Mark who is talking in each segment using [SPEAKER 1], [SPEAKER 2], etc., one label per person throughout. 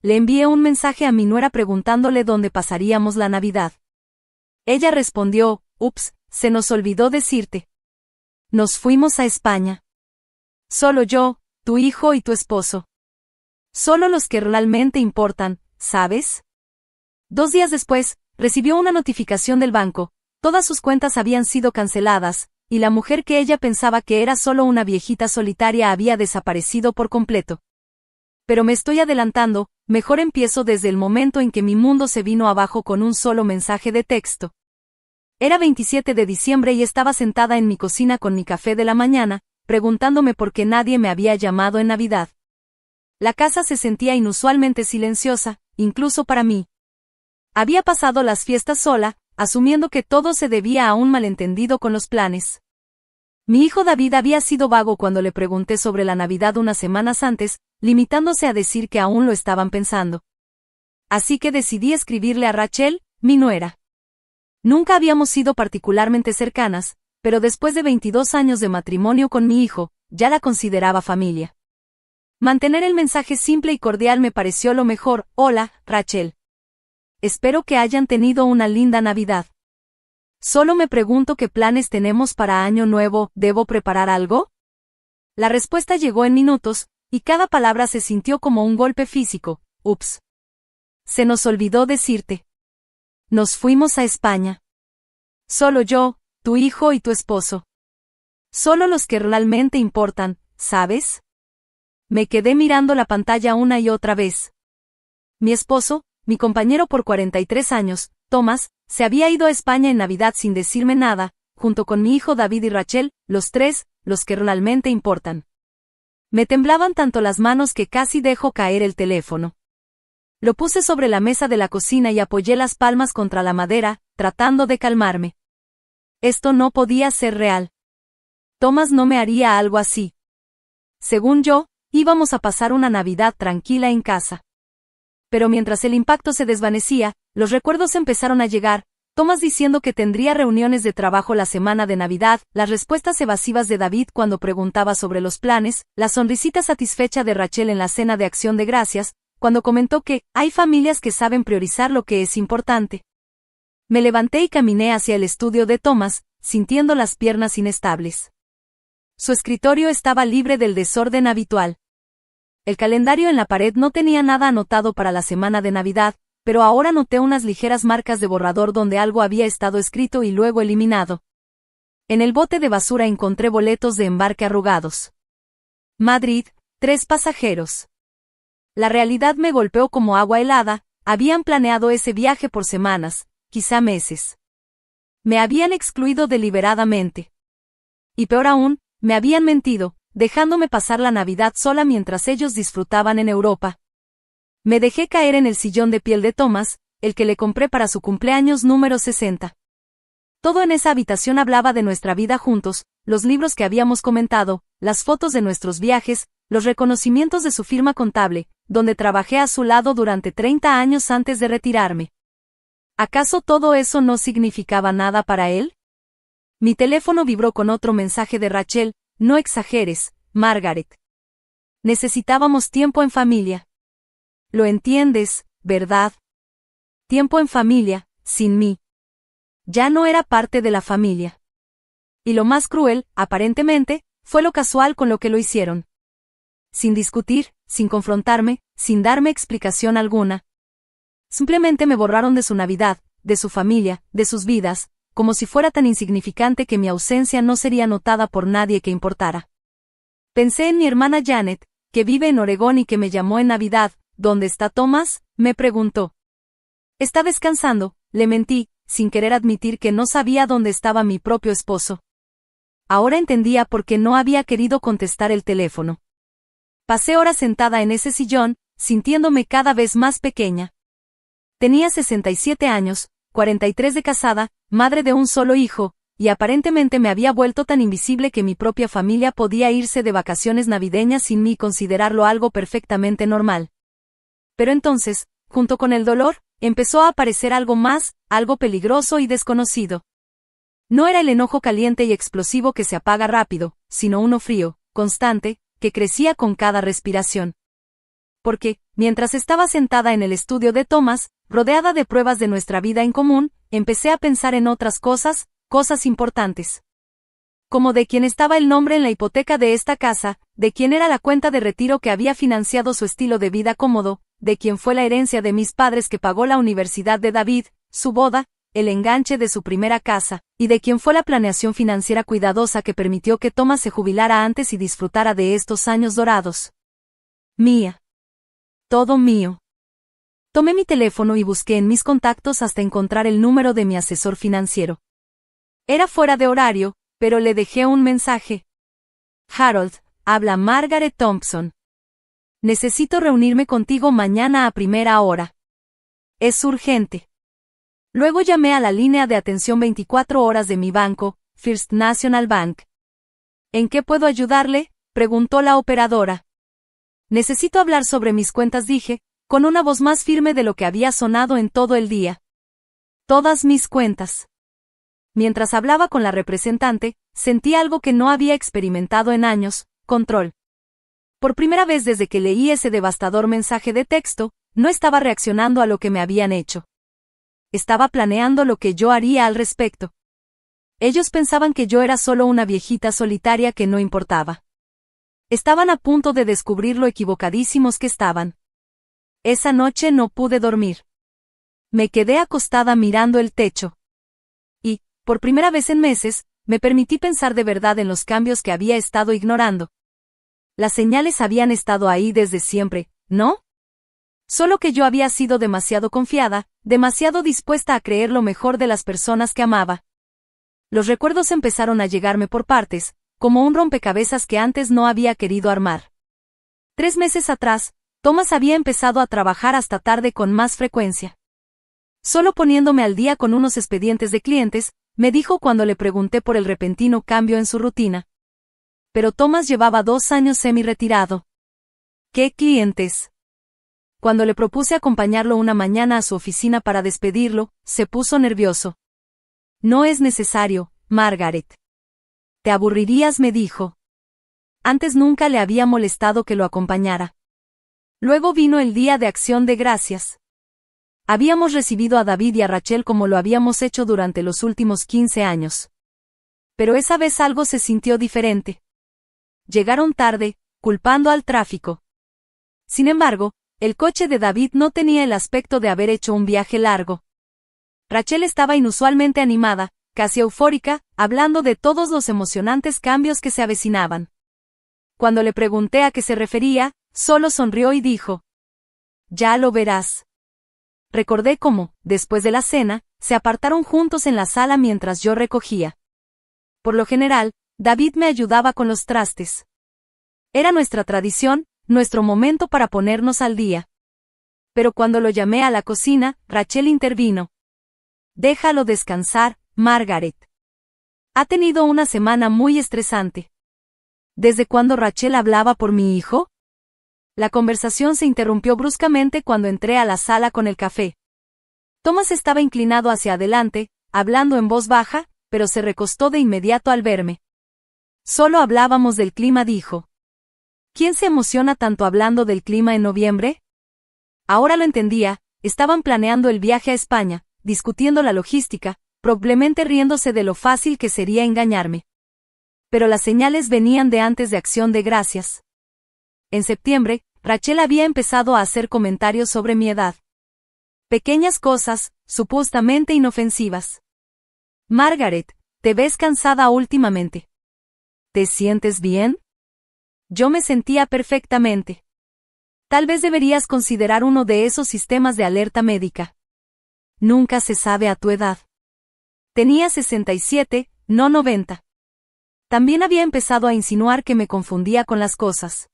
[SPEAKER 1] le envié un mensaje a mi nuera preguntándole dónde pasaríamos la Navidad. Ella respondió, ups, se nos olvidó decirte. Nos fuimos a España. Solo yo, tu hijo y tu esposo. Solo los que realmente importan, ¿sabes? 2 días después, recibió una notificación del banco. Todas sus cuentas habían sido canceladas, y la mujer que ella pensaba que era solo una viejita solitaria había desaparecido por completo. Pero me estoy adelantando, mejor empiezo desde el momento en que mi mundo se vino abajo con un solo mensaje de texto. Era 27 de diciembre y estaba sentada en mi cocina con mi café de la mañana, preguntándome por qué nadie me había llamado en Navidad. La casa se sentía inusualmente silenciosa, incluso para mí. Había pasado las fiestas sola, asumiendo que todo se debía a un malentendido con los planes. Mi hijo David había sido vago cuando le pregunté sobre la Navidad unas semanas antes, limitándose a decir que aún lo estaban pensando. Así que decidí escribirle a Rachel, mi nuera. Nunca habíamos sido particularmente cercanas, pero después de 22 años de matrimonio con mi hijo, ya la consideraba familia. Mantener el mensaje simple y cordial me pareció lo mejor. Hola, Rachel. Espero que hayan tenido una linda Navidad. Solo me pregunto qué planes tenemos para Año Nuevo. ¿Debo preparar algo? La respuesta llegó en minutos, y cada palabra se sintió como un golpe físico. Ups. Se nos olvidó decirte. Nos fuimos a España. Solo yo, tu hijo y tu esposo. Solo los que realmente importan, ¿sabes? Me quedé mirando la pantalla una y otra vez. Mi esposo, mi compañero por 43 años, Thomas, se había ido a España en Navidad sin decirme nada, junto con mi hijo David y Rachel, los tres, los que realmente importan. Me temblaban tanto las manos que casi dejo caer el teléfono. Lo puse sobre la mesa de la cocina y apoyé las palmas contra la madera, tratando de calmarme. Esto no podía ser real. Thomas no me haría algo así. Según yo, íbamos a pasar una Navidad tranquila en casa. Pero mientras el impacto se desvanecía, los recuerdos empezaron a llegar, Thomas diciendo que tendría reuniones de trabajo la semana de Navidad, las respuestas evasivas de David cuando preguntaba sobre los planes, la sonrisita satisfecha de Rachel en la cena de Acción de Gracias, cuando comentó que hay familias que saben priorizar lo que es importante. Me levanté y caminé hacia el estudio de Thomas, sintiendo las piernas inestables. Su escritorio estaba libre del desorden habitual. El calendario en la pared no tenía nada anotado para la semana de Navidad, pero ahora noté unas ligeras marcas de borrador donde algo había estado escrito y luego eliminado. En el bote de basura encontré boletos de embarque arrugados. Madrid, 3 pasajeros. La realidad me golpeó como agua helada, habían planeado ese viaje por semanas, quizá meses. Me habían excluido deliberadamente. Y peor aún, me habían mentido, dejándome pasar la Navidad sola mientras ellos disfrutaban en Europa. Me dejé caer en el sillón de piel de Thomas, el que le compré para su cumpleaños número 60. Todo en esa habitación hablaba de nuestra vida juntos, los libros que habíamos comentado, las fotos de nuestros viajes, los reconocimientos de su firma contable, donde trabajé a su lado durante 30 años antes de retirarme. ¿Acaso todo eso no significaba nada para él? Mi teléfono vibró con otro mensaje de Rachel. No exageres, Margaret. Necesitábamos tiempo en familia. Lo entiendes, ¿verdad? Tiempo en familia, sin mí. Ya no era parte de la familia. Y lo más cruel, aparentemente, fue lo casual con lo que lo hicieron. Sin discutir, sin confrontarme, sin darme explicación alguna. Simplemente me borraron de su Navidad, de su familia, de sus vidas, como si fuera tan insignificante que mi ausencia no sería notada por nadie que importara. Pensé en mi hermana Janet, que vive en Oregón y que me llamó en Navidad. ¿Dónde está Thomas?, me preguntó. Está descansando, le mentí, sin querer admitir que no sabía dónde estaba mi propio esposo. Ahora entendía por qué no había querido contestar el teléfono. Pasé horas sentada en ese sillón, sintiéndome cada vez más pequeña. Tenía 67 años, 43 de casada, madre de un solo hijo, y aparentemente me había vuelto tan invisible que mi propia familia podía irse de vacaciones navideñas sin mí considerarlo algo perfectamente normal. Pero entonces, junto con el dolor, empezó a aparecer algo más, algo peligroso y desconocido. No era el enojo caliente y explosivo que se apaga rápido, sino uno frío, constante, que crecía con cada respiración. Porque, mientras estaba sentada en el estudio de Thomas, rodeada de pruebas de nuestra vida en común, empecé a pensar en otras cosas, cosas importantes. Como de quién estaba el nombre en la hipoteca de esta casa, de quién era la cuenta de retiro que había financiado su estilo de vida cómodo, de quién fue la herencia de mis padres que pagó la universidad de David, su boda, el enganche de su primera casa, y de quién fue la planeación financiera cuidadosa que permitió que Thomas se jubilara antes y disfrutara de estos años dorados. Mía. Todo mío. Tomé mi teléfono y busqué en mis contactos hasta encontrar el número de mi asesor financiero. Era fuera de horario, pero le dejé un mensaje. Harold, habla Margaret Thompson. Necesito reunirme contigo mañana a primera hora. Es urgente. Luego llamé a la línea de atención 24 horas de mi banco, First National Bank. ¿En qué puedo ayudarle?, preguntó la operadora. Necesito hablar sobre mis cuentas, dije, con una voz más firme de lo que había sonado en todo el día. Todas mis cuentas. Mientras hablaba con la representante, sentí algo que no había experimentado en años: control. Por primera vez desde que leí ese devastador mensaje de texto, no estaba reaccionando a lo que me habían hecho. Estaba planeando lo que yo haría al respecto. Ellos pensaban que yo era solo una viejita solitaria que no importaba. Estaban a punto de descubrir lo equivocadísimos que estaban. Esa noche no pude dormir. Me quedé acostada mirando el techo. Y, por primera vez en meses, me permití pensar de verdad en los cambios que había estado ignorando. Las señales habían estado ahí desde siempre, ¿no? Solo que yo había sido demasiado confiada, demasiado dispuesta a creer lo mejor de las personas que amaba. Los recuerdos empezaron a llegarme por partes, como un rompecabezas que antes no había querido armar. 3 meses atrás, Thomas había empezado a trabajar hasta tarde con más frecuencia. Solo poniéndome al día con unos expedientes de clientes, me dijo cuando le pregunté por el repentino cambio en su rutina. Pero Thomas llevaba 2 años semi-retirado. ¿Qué clientes? Cuando le propuse acompañarlo una mañana a su oficina para despedirlo, se puso nervioso. No es necesario, Margaret. Te aburrirías, me dijo. Antes nunca le había molestado que lo acompañara. Luego vino el día de Acción de Gracias. Habíamos recibido a David y a Rachel como lo habíamos hecho durante los últimos 15 años. Pero esa vez algo se sintió diferente. Llegaron tarde, culpando al tráfico. Sin embargo, el coche de David no tenía el aspecto de haber hecho un viaje largo. Rachel estaba inusualmente animada, casi eufórica, hablando de todos los emocionantes cambios que se avecinaban. Cuando le pregunté a qué se refería, solo sonrió y dijo: Ya lo verás. Recordé cómo, después de la cena, se apartaron juntos en la sala mientras yo recogía. Por lo general, David me ayudaba con los trastes. Era nuestra tradición, nuestro momento para ponernos al día. Pero cuando lo llamé a la cocina, Rachel intervino. Déjalo descansar, Margaret. Ha tenido una semana muy estresante. ¿Desde cuándo Rachel hablaba por mi hijo? La conversación se interrumpió bruscamente cuando entré a la sala con el café. Thomas estaba inclinado hacia adelante, hablando en voz baja, pero se recostó de inmediato al verme. Solo hablábamos del clima, dijo. ¿Quién se emociona tanto hablando del clima en noviembre? Ahora lo entendía, estaban planeando el viaje a España, discutiendo la logística, probablemente riéndose de lo fácil que sería engañarme. Pero las señales venían de antes de Acción de Gracias. En septiembre, Rachel había empezado a hacer comentarios sobre mi edad. Pequeñas cosas, supuestamente inofensivas. Margaret, te ves cansada últimamente. ¿Te sientes bien? Yo me sentía perfectamente. Tal vez deberías considerar uno de esos sistemas de alerta médica. Nunca se sabe a tu edad. Tenía 67, no 90. También había empezado a insinuar que me confundía con las cosas.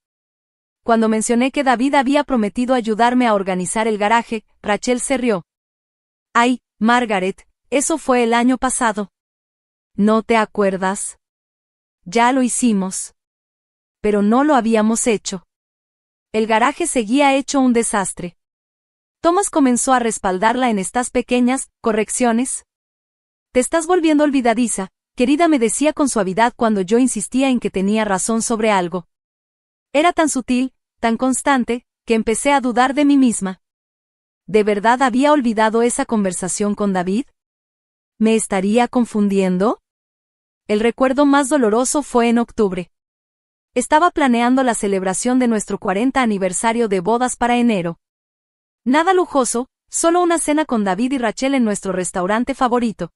[SPEAKER 1] Cuando mencioné que David había prometido ayudarme a organizar el garaje, Rachel se rió. Ay, Margaret, eso fue el año pasado. ¿No te acuerdas? Ya lo hicimos. Pero no lo habíamos hecho. El garaje seguía hecho un desastre. Thomas comenzó a respaldarla en estas pequeñas correcciones. Te estás volviendo olvidadiza, querida, me decía con suavidad cuando yo insistía en que tenía razón sobre algo. Era tan sutil, tan constante, que empecé a dudar de mí misma. ¿De verdad había olvidado esa conversación con David? ¿Me estaría confundiendo? El recuerdo más doloroso fue en octubre. Estaba planeando la celebración de nuestro 40 aniversario de bodas para enero. Nada lujoso, solo una cena con David y Rachel en nuestro restaurante favorito.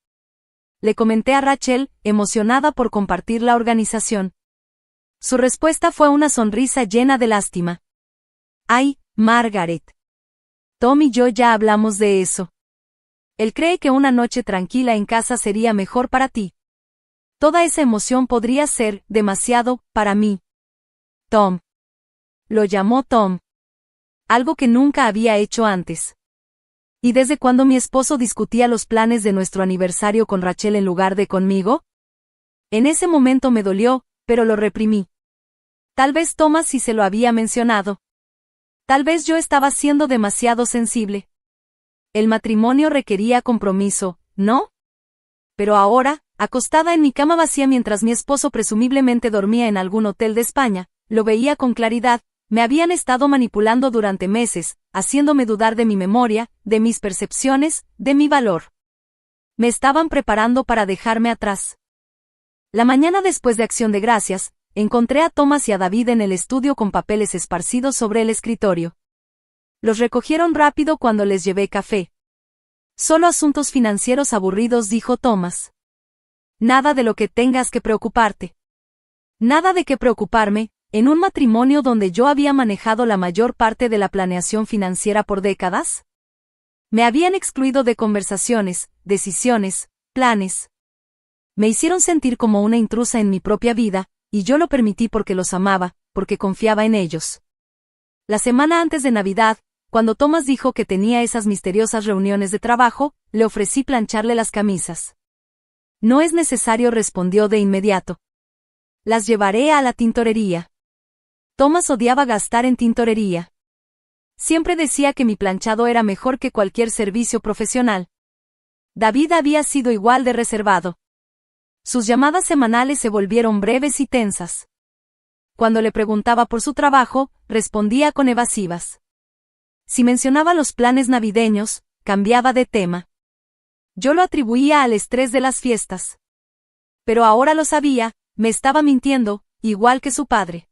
[SPEAKER 1] Le comenté a Rachel, emocionada por compartir la organización. Su respuesta fue una sonrisa llena de lástima. Ay, Margaret. Tom y yo ya hablamos de eso. Él cree que una noche tranquila en casa sería mejor para ti. Toda esa emoción podría ser demasiado para mí. Tom. Lo llamó Tom. Algo que nunca había hecho antes. ¿Y desde cuándo mi esposo discutía los planes de nuestro aniversario con Rachel en lugar de conmigo? En ese momento me dolió, pero lo reprimí. Tal vez Thomas sí se lo había mencionado. Tal vez yo estaba siendo demasiado sensible. El matrimonio requería compromiso, ¿no? Pero ahora, acostada en mi cama vacía mientras mi esposo presumiblemente dormía en algún hotel de España, lo veía con claridad. Me habían estado manipulando durante meses, haciéndome dudar de mi memoria, de mis percepciones, de mi valor. Me estaban preparando para dejarme atrás. La mañana después de Acción de Gracias, encontré a Thomas y a David en el estudio con papeles esparcidos sobre el escritorio. Los recogieron rápido cuando les llevé café. Solo asuntos financieros aburridos, dijo Thomas. Nada de lo que tengas que preocuparte. Nada de qué preocuparme. ¿En un matrimonio donde yo había manejado la mayor parte de la planeación financiera por décadas? Me habían excluido de conversaciones, decisiones, planes. Me hicieron sentir como una intrusa en mi propia vida, y yo lo permití porque los amaba, porque confiaba en ellos. La semana antes de Navidad, cuando Thomas dijo que tenía esas misteriosas reuniones de trabajo, le ofrecí plancharle las camisas. No es necesario, respondió de inmediato. Las llevaré a la tintorería. Thomas odiaba gastar en tintorería. Siempre decía que mi planchado era mejor que cualquier servicio profesional. David había sido igual de reservado. Sus llamadas semanales se volvieron breves y tensas. Cuando le preguntaba por su trabajo, respondía con evasivas. Si mencionaba los planes navideños, cambiaba de tema. Yo lo atribuía al estrés de las fiestas. Pero ahora lo sabía, me estaba mintiendo, igual que su padre.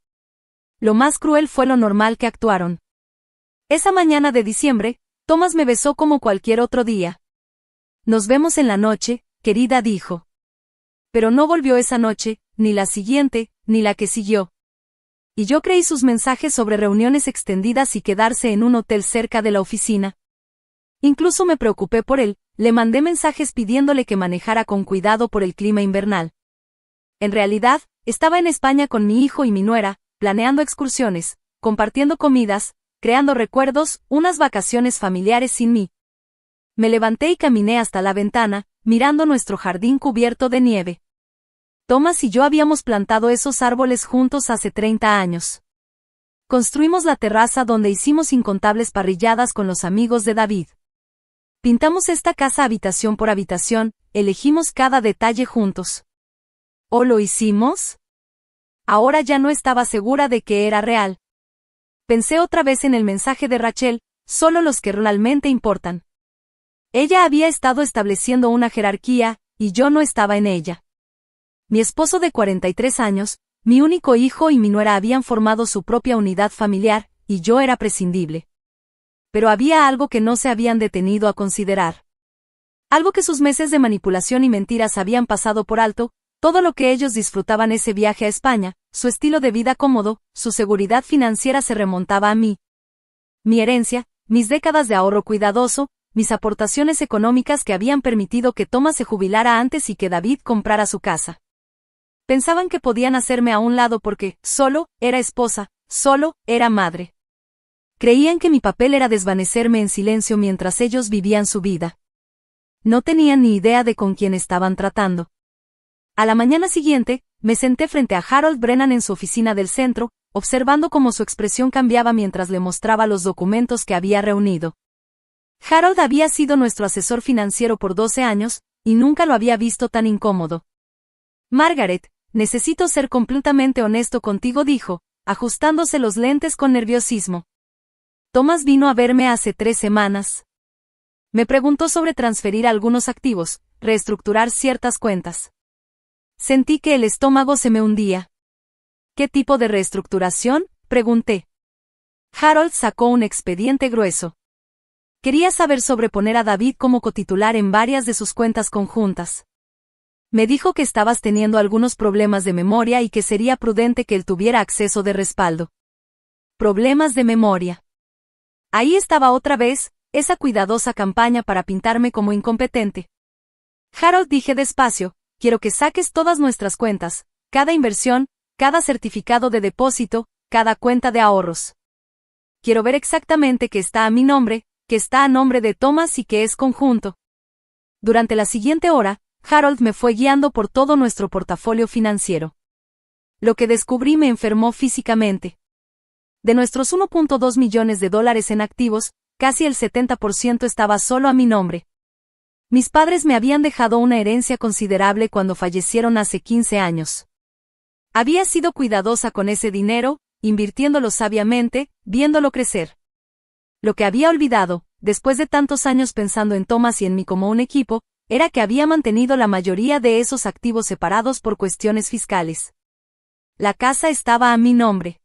[SPEAKER 1] Lo más cruel fue lo normal que actuaron. Esa mañana de diciembre, Thomas me besó como cualquier otro día. Nos vemos en la noche, querida, dijo. Pero no volvió esa noche, ni la siguiente, ni la que siguió. Y yo creí sus mensajes sobre reuniones extendidas y quedarse en un hotel cerca de la oficina. Incluso me preocupé por él, le mandé mensajes pidiéndole que manejara con cuidado por el clima invernal. En realidad, estaba en España con mi hijo y mi nuera, planeando excursiones, compartiendo comidas, creando recuerdos, unas vacaciones familiares sin mí. Me levanté y caminé hasta la ventana, mirando nuestro jardín cubierto de nieve. Thomas y yo habíamos plantado esos árboles juntos hace 30 años. Construimos la terraza donde hicimos incontables parrilladas con los amigos de David. Pintamos esta casa habitación por habitación, elegimos cada detalle juntos. ¿O lo hicimos? Ahora ya no estaba segura de que era real. Pensé otra vez en el mensaje de Rachel, solo los que realmente importan. Ella había estado estableciendo una jerarquía, y yo no estaba en ella. Mi esposo de 43 años, mi único hijo y mi nuera habían formado su propia unidad familiar, y yo era prescindible. Pero había algo que no se habían detenido a considerar. Algo que sus meses de manipulación y mentiras habían pasado por alto. Todo lo que ellos disfrutaban ese viaje a España, su estilo de vida cómodo, su seguridad financiera se remontaba a mí. Mi herencia, mis décadas de ahorro cuidadoso, mis aportaciones económicas que habían permitido que Thomas se jubilara antes y que David comprara su casa. Pensaban que podían hacerme a un lado porque, solo, era esposa, solo, era madre. Creían que mi papel era desvanecerme en silencio mientras ellos vivían su vida. No tenían ni idea de con quién estaban tratando. A la mañana siguiente, me senté frente a Harold Brennan en su oficina del centro, observando cómo su expresión cambiaba mientras le mostraba los documentos que había reunido. Harold había sido nuestro asesor financiero por 12 años, y nunca lo había visto tan incómodo. Margaret, necesito ser completamente honesto contigo, dijo, ajustándose los lentes con nerviosismo. Thomas vino a verme hace 3 semanas. Me preguntó sobre transferir algunos activos, reestructurar ciertas cuentas. Sentí que el estómago se me hundía. ¿Qué tipo de reestructuración?, pregunté. Harold sacó un expediente grueso. Quería saber sobre poner a David como cotitular en varias de sus cuentas conjuntas. Me dijo que estabas teniendo algunos problemas de memoria y que sería prudente que él tuviera acceso de respaldo. Problemas de memoria. Ahí estaba otra vez, esa cuidadosa campaña para pintarme como incompetente. Harold, dije despacio, quiero que saques todas nuestras cuentas, cada inversión, cada certificado de depósito, cada cuenta de ahorros. Quiero ver exactamente qué está a mi nombre, qué está a nombre de Thomas y qué es conjunto. Durante la siguiente hora, Harold me fue guiando por todo nuestro portafolio financiero. Lo que descubrí me enfermó físicamente. De nuestros $1.2 millones en activos, casi el 70% estaba solo a mi nombre. Mis padres me habían dejado una herencia considerable cuando fallecieron hace 15 años. Había sido cuidadosa con ese dinero, invirtiéndolo sabiamente, viéndolo crecer. Lo que había olvidado, después de tantos años pensando en Thomas y en mí como un equipo, era que había mantenido la mayoría de esos activos separados por cuestiones fiscales. La casa estaba a mi nombre.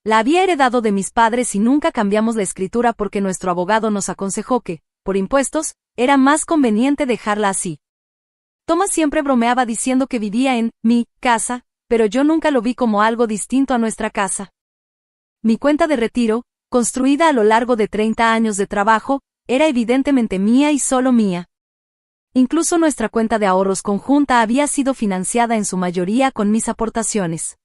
[SPEAKER 1] La había heredado de mis padres y nunca cambiamos la escritura porque nuestro abogado nos aconsejó que, por impuestos, era más conveniente dejarla así. Thomas siempre bromeaba diciendo que vivía en mi casa, pero yo nunca lo vi como algo distinto a nuestra casa. Mi cuenta de retiro, construida a lo largo de 30 años de trabajo, era evidentemente mía y solo mía. Incluso nuestra cuenta de ahorros conjunta había sido financiada en su mayoría con mis aportaciones.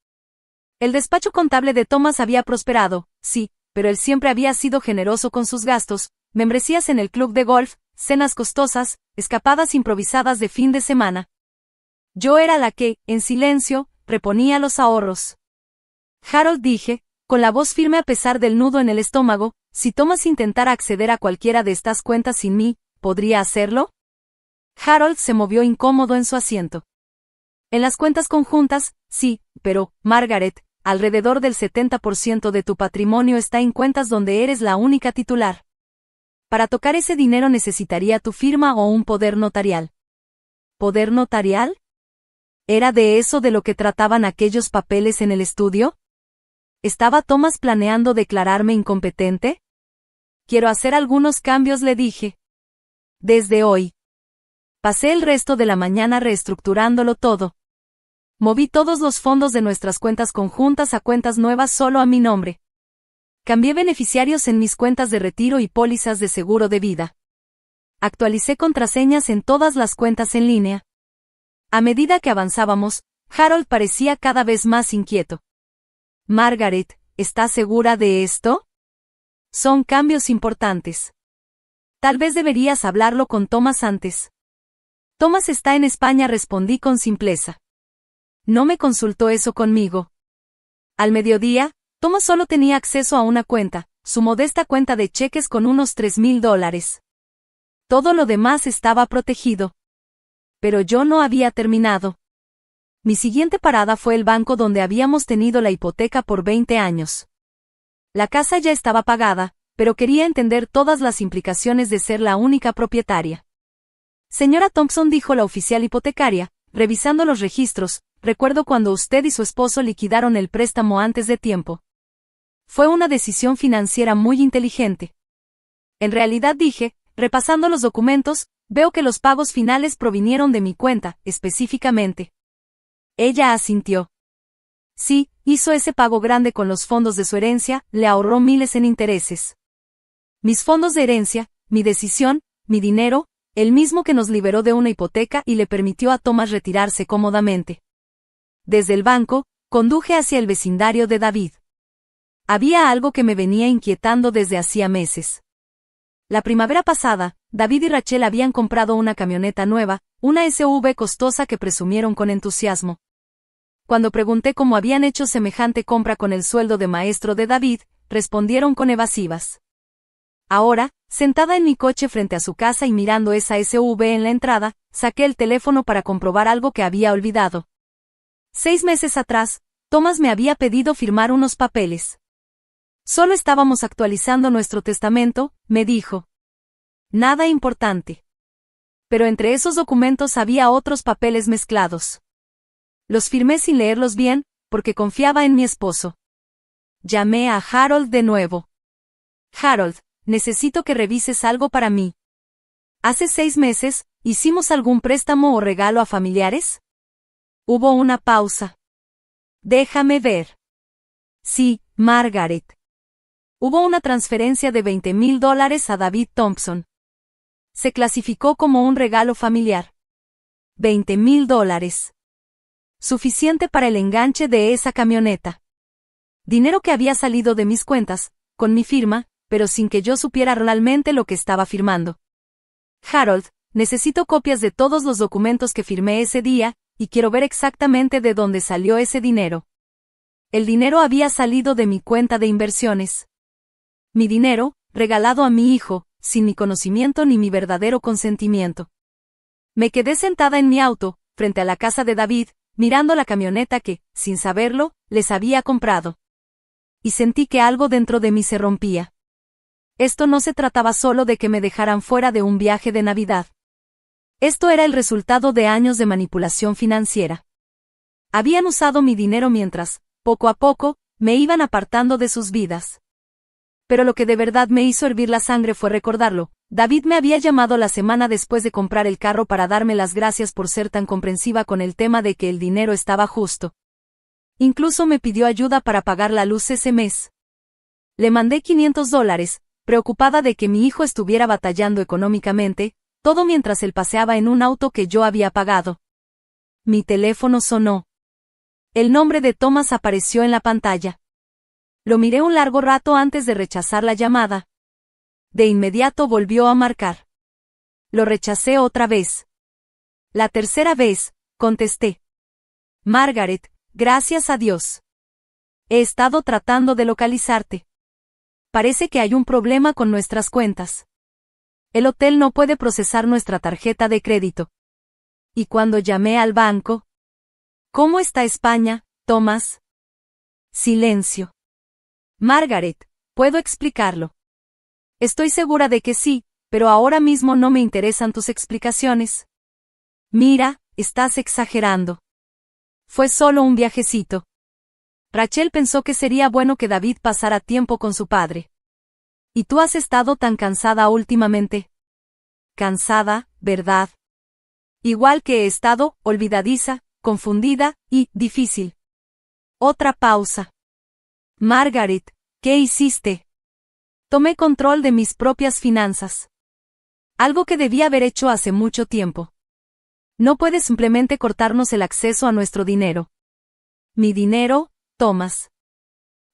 [SPEAKER 1] El despacho contable de Thomas había prosperado, sí, pero él siempre había sido generoso con sus gastos, membresías en el club de golf, cenas costosas, escapadas improvisadas de fin de semana. Yo era la que, en silencio, reponía los ahorros. Harold, dije, con la voz firme a pesar del nudo en el estómago, si Thomas intentara acceder a cualquiera de estas cuentas sin mí, ¿podría hacerlo? Harold se movió incómodo en su asiento. En las cuentas conjuntas, sí, pero, Margaret, alrededor del 70% de tu patrimonio está en cuentas donde eres la única titular. Para tocar ese dinero necesitaría tu firma o un poder notarial. ¿Poder notarial? ¿Era de eso de lo que trataban aquellos papeles en el estudio? ¿Estaba Thomas planeando declararme incompetente? Quiero hacer algunos cambios, le dije. Desde hoy. Pasé el resto de la mañana reestructurándolo todo. Moví todos los fondos de nuestras cuentas conjuntas a cuentas nuevas solo a mi nombre. Cambié beneficiarios en mis cuentas de retiro y pólizas de seguro de vida. Actualicé contraseñas en todas las cuentas en línea. A medida que avanzábamos, Harold parecía cada vez más inquieto. Margaret, ¿estás segura de esto? Son cambios importantes. Tal vez deberías hablarlo con Thomas antes. Thomas está en España, respondí con simpleza. No me consultó eso conmigo. Al mediodía, Thomas solo tenía acceso a una cuenta, su modesta cuenta de cheques con unos $3,000. Todo lo demás estaba protegido. Pero yo no había terminado. Mi siguiente parada fue el banco donde habíamos tenido la hipoteca por 20 años. La casa ya estaba pagada, pero quería entender todas las implicaciones de ser la única propietaria. Señora Thompson, dijo la oficial hipotecaria, revisando los registros, recuerdo cuando usted y su esposo liquidaron el préstamo antes de tiempo. Fue una decisión financiera muy inteligente. En realidad, dije, repasando los documentos, veo que los pagos finales provinieron de mi cuenta, específicamente. Ella asintió. Sí, hizo ese pago grande con los fondos de su herencia, le ahorró miles en intereses. Mis fondos de herencia, mi decisión, mi dinero, el mismo que nos liberó de una hipoteca y le permitió a Thomas retirarse cómodamente. Desde el banco, conduje hacia el vecindario de David. Había algo que me venía inquietando desde hacía meses. La primavera pasada, David y Rachel habían comprado una camioneta nueva, una SUV costosa que presumieron con entusiasmo. Cuando pregunté cómo habían hecho semejante compra con el sueldo de maestro de David, respondieron con evasivas. Ahora, sentada en mi coche frente a su casa y mirando esa SUV en la entrada, saqué el teléfono para comprobar algo que había olvidado. 6 meses atrás, Thomas me había pedido firmar unos papeles. Solo estábamos actualizando nuestro testamento, me dijo. Nada importante. Pero entre esos documentos había otros papeles mezclados. Los firmé sin leerlos bien, porque confiaba en mi esposo. Llamé a Harold de nuevo. Harold, necesito que revises algo para mí. Hace 6 meses, ¿hicimos algún préstamo o regalo a familiares? Hubo una pausa. Déjame ver. Sí, Margaret. Hubo una transferencia de $20,000 a David Thompson. Se clasificó como un regalo familiar. $20,000. Suficiente para el enganche de esa camioneta. Dinero que había salido de mis cuentas, con mi firma, pero sin que yo supiera realmente lo que estaba firmando. Harold, necesito copias de todos los documentos que firmé ese día, y quiero ver exactamente de dónde salió ese dinero. El dinero había salido de mi cuenta de inversiones. Mi dinero, regalado a mi hijo, sin mi conocimiento ni mi verdadero consentimiento. Me quedé sentada en mi auto, frente a la casa de David, mirando la camioneta que, sin saberlo, les había comprado. Y sentí que algo dentro de mí se rompía. Esto no se trataba solo de que me dejaran fuera de un viaje de Navidad. Esto era el resultado de años de manipulación financiera. Habían usado mi dinero mientras, poco a poco, me iban apartando de sus vidas. Pero lo que de verdad me hizo hervir la sangre fue recordarlo. David me había llamado la semana después de comprar el carro para darme las gracias por ser tan comprensiva con el tema de que el dinero estaba justo. Incluso me pidió ayuda para pagar la luz ese mes. Le mandé $500, preocupada de que mi hijo estuviera batallando económicamente, todo mientras él paseaba en un auto que yo había pagado. Mi teléfono sonó. El nombre de Thomas apareció en la pantalla. Lo miré un largo rato antes de rechazar la llamada. De inmediato volvió a marcar. Lo rechacé otra vez. La tercera vez, contesté. Margaret, gracias a Dios. He estado tratando de localizarte. Parece que hay un problema con nuestras cuentas. El hotel no puede procesar nuestra tarjeta de crédito. Y cuando llamé al banco... ¿Cómo está España, Thomas? Silencio. Margaret, ¿puedo explicarlo? Estoy segura de que sí, pero ahora mismo no me interesan tus explicaciones. Mira, estás exagerando. Fue solo un viajecito. Rachel pensó que sería bueno que David pasara tiempo con su padre. ¿Y tú has estado tan cansada últimamente? Cansada, ¿verdad? Igual que he estado, olvidadiza, confundida, y difícil. Otra pausa. Margaret, ¿qué hiciste? Tomé control de mis propias finanzas. Algo que debía haber hecho hace mucho tiempo. No puedes simplemente cortarnos el acceso a nuestro dinero. Mi dinero, Thomas.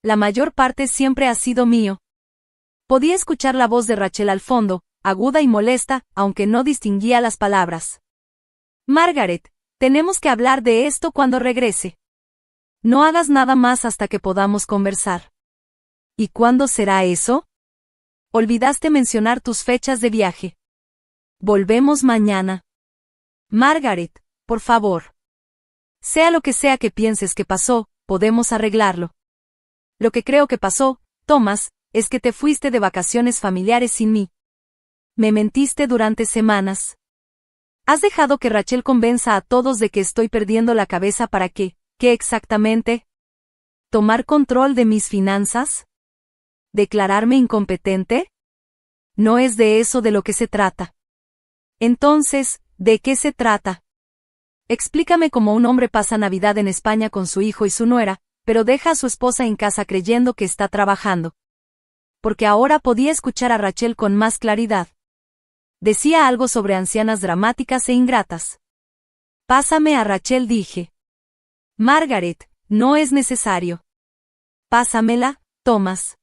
[SPEAKER 1] La mayor parte siempre ha sido mío. Podía escuchar la voz de Rachel al fondo, aguda y molesta, aunque no distinguía las palabras. Margaret, tenemos que hablar de esto cuando regrese. No hagas nada más hasta que podamos conversar. ¿Y cuándo será eso? Olvidaste mencionar tus fechas de viaje. Volvemos mañana. Margaret, por favor. Sea lo que sea que pienses que pasó, podemos arreglarlo. Lo que creo que pasó, Thomas, es que te fuiste de vacaciones familiares sin mí. Me mentiste durante semanas. ¿Has dejado que Rachel convenza a todos de que estoy perdiendo la cabeza para qué exactamente? ¿Tomar control de mis finanzas? ¿Declararme incompetente? No es de eso de lo que se trata. Entonces, ¿de qué se trata? Explícame cómo un hombre pasa Navidad en España con su hijo y su nuera, pero deja a su esposa en casa creyendo que está trabajando. Porque ahora podía escuchar a Rachel con más claridad. Decía algo sobre ancianas dramáticas e ingratas. Pásame a Rachel, dije. Margaret, no es necesario. Pásamela, Thomas.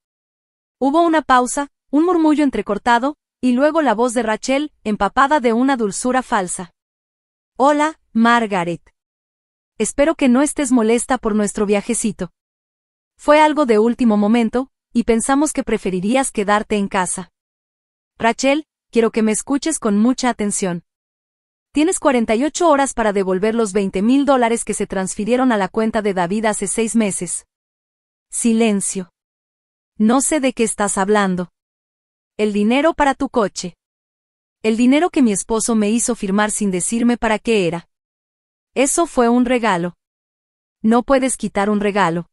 [SPEAKER 1] Hubo una pausa, un murmullo entrecortado, y luego la voz de Rachel, empapada de una dulzura falsa. Hola, Margaret. Espero que no estés molesta por nuestro viajecito. Fue algo de último momento, y pensamos que preferirías quedarte en casa. Rachel, quiero que me escuches con mucha atención. Tienes 48 horas para devolver los $20,000 que se transfirieron a la cuenta de David hace 6 meses. Silencio. No sé de qué estás hablando. El dinero para tu coche. El dinero que mi esposo me hizo firmar sin decirme para qué era. Eso fue un regalo. No puedes quitar un regalo.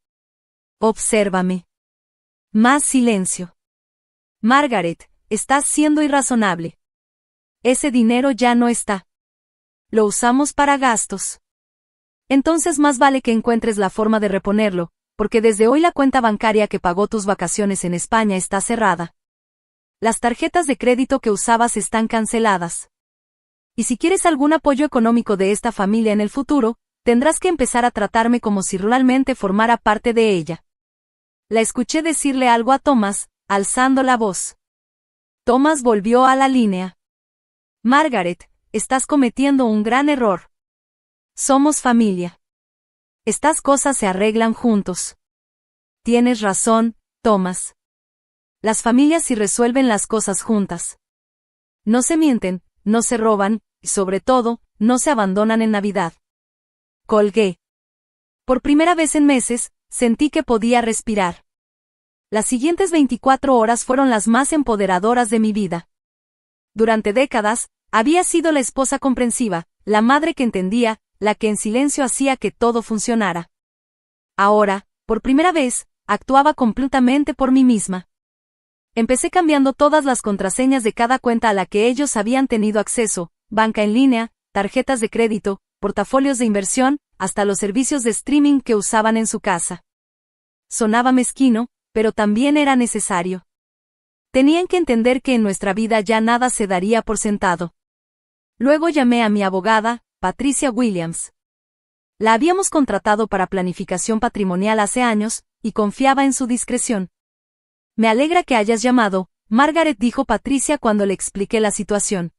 [SPEAKER 1] Obsérvame. Más silencio. Margaret, estás siendo irrazonable. Ese dinero ya no está. Lo usamos para gastos. Entonces más vale que encuentres la forma de reponerlo, porque desde hoy la cuenta bancaria que pagó tus vacaciones en España está cerrada. Las tarjetas de crédito que usabas están canceladas. Y si quieres algún apoyo económico de esta familia en el futuro, tendrás que empezar a tratarme como si realmente formara parte de ella. La escuché decirle algo a Thomas, alzando la voz. Thomas volvió a la línea. Margaret, estás cometiendo un gran error. Somos familia. Estas cosas se arreglan juntos. Tienes razón, Thomas. Las familias sí resuelven las cosas juntas. No se mienten, no se roban, y sobre todo, no se abandonan en Navidad. Colgué. Por primera vez en meses, sentí que podía respirar. Las siguientes 24 horas fueron las más empoderadoras de mi vida. Durante décadas, había sido la esposa comprensiva, la madre que entendía, la que en silencio hacía que todo funcionara. Ahora, por primera vez, actuaba completamente por mí misma. Empecé cambiando todas las contraseñas de cada cuenta a la que ellos habían tenido acceso, banca en línea, tarjetas de crédito, portafolios de inversión, hasta los servicios de streaming que usaban en su casa. Sonaba mezquino, pero también era necesario. Tenían que entender que en nuestra vida ya nada se daría por sentado. Luego llamé a mi abogada, Patricia Williams. La habíamos contratado para planificación patrimonial hace años, y confiaba en su discreción. Me alegra que hayas llamado, Margaret, dijo Patricia cuando le expliqué la situación.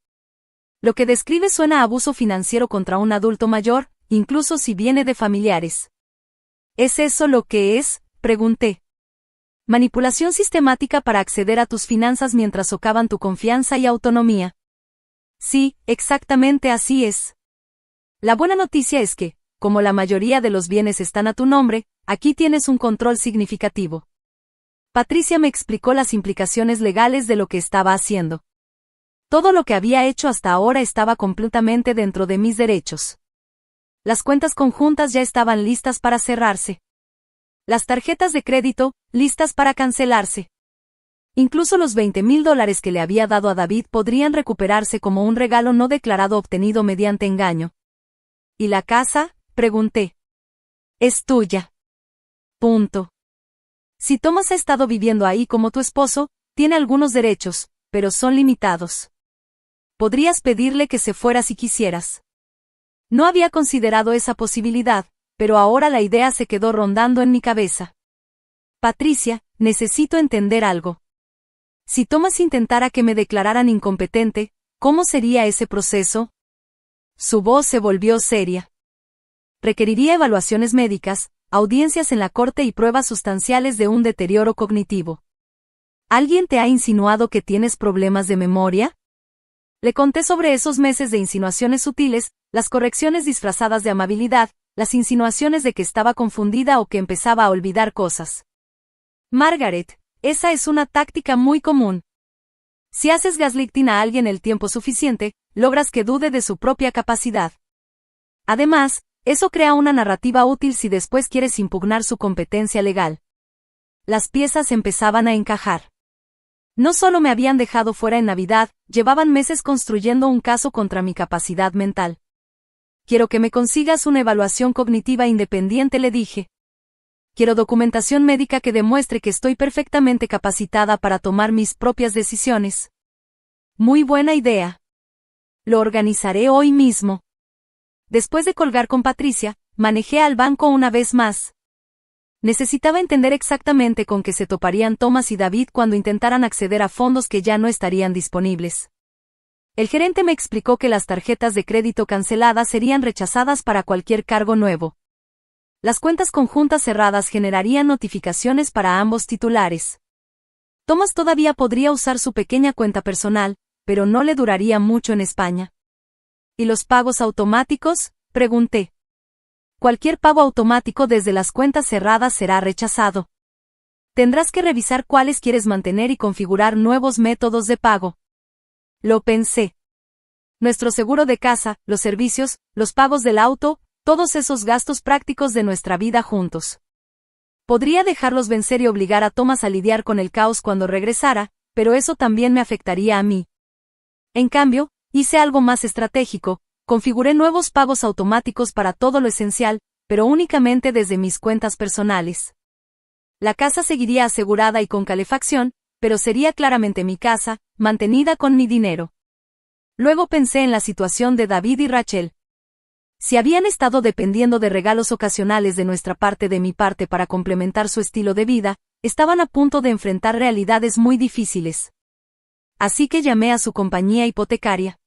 [SPEAKER 1] Lo que describe suena a abuso financiero contra un adulto mayor, incluso si viene de familiares. ¿Es eso lo que es?, pregunté. Manipulación sistemática para acceder a tus finanzas mientras socavan tu confianza y autonomía. Sí, exactamente así es. La buena noticia es que, como la mayoría de los bienes están a tu nombre, aquí tienes un control significativo. Patricia me explicó las implicaciones legales de lo que estaba haciendo. Todo lo que había hecho hasta ahora estaba completamente dentro de mis derechos. Las cuentas conjuntas ya estaban listas para cerrarse. Las tarjetas de crédito, listas para cancelarse. Incluso los $20,000 que le había dado a David podrían recuperarse como un regalo no declarado obtenido mediante engaño. ¿Y la casa?, pregunté. Es tuya. Punto. Si Thomas ha estado viviendo ahí como tu esposo, tiene algunos derechos, pero son limitados. Podrías pedirle que se fuera si quisieras. No había considerado esa posibilidad, pero ahora la idea se quedó rondando en mi cabeza. Patricia, necesito entender algo. Si Thomas intentara que me declararan incompetente, ¿cómo sería ese proceso? Su voz se volvió seria. Requeriría evaluaciones médicas, audiencias en la corte y pruebas sustanciales de un deterioro cognitivo. ¿Alguien te ha insinuado que tienes problemas de memoria? Le conté sobre esos meses de insinuaciones sutiles, las correcciones disfrazadas de amabilidad, las insinuaciones de que estaba confundida o que empezaba a olvidar cosas. Margaret, esa es una táctica muy común. Si haces gaslighting a alguien el tiempo suficiente, logras que dude de su propia capacidad. Además, eso crea una narrativa útil si después quieres impugnar su competencia legal. Las piezas empezaban a encajar. No solo me habían dejado fuera en Navidad, llevaban meses construyendo un caso contra mi capacidad mental. Quiero que me consigas una evaluación cognitiva independiente, le dije. Quiero documentación médica que demuestre que estoy perfectamente capacitada para tomar mis propias decisiones. Muy buena idea. Lo organizaré hoy mismo. Después de colgar con Patricia, manejé al banco una vez más. Necesitaba entender exactamente con qué se toparían Thomas y David cuando intentaran acceder a fondos que ya no estarían disponibles. El gerente me explicó que las tarjetas de crédito canceladas serían rechazadas para cualquier cargo nuevo. Las cuentas conjuntas cerradas generarían notificaciones para ambos titulares. Thomas todavía podría usar su pequeña cuenta personal, pero no le duraría mucho en España. ¿Y los pagos automáticos?, pregunté. Cualquier pago automático desde las cuentas cerradas será rechazado. Tendrás que revisar cuáles quieres mantener y configurar nuevos métodos de pago. Lo pensé. Nuestro seguro de casa, los servicios, los pagos del auto, todos esos gastos prácticos de nuestra vida juntos. Podría dejarlos vencer y obligar a Thomas a lidiar con el caos cuando regresara, pero eso también me afectaría a mí. En cambio, hice algo más estratégico, configuré nuevos pagos automáticos para todo lo esencial, pero únicamente desde mis cuentas personales. La casa seguiría asegurada y con calefacción, pero sería claramente mi casa, mantenida con mi dinero. Luego pensé en la situación de David y Rachel. Si habían estado dependiendo de regalos ocasionales de nuestra parte de mi parte para complementar su estilo de vida, estaban a punto de enfrentar realidades muy difíciles. Así que llamé a su compañía hipotecaria.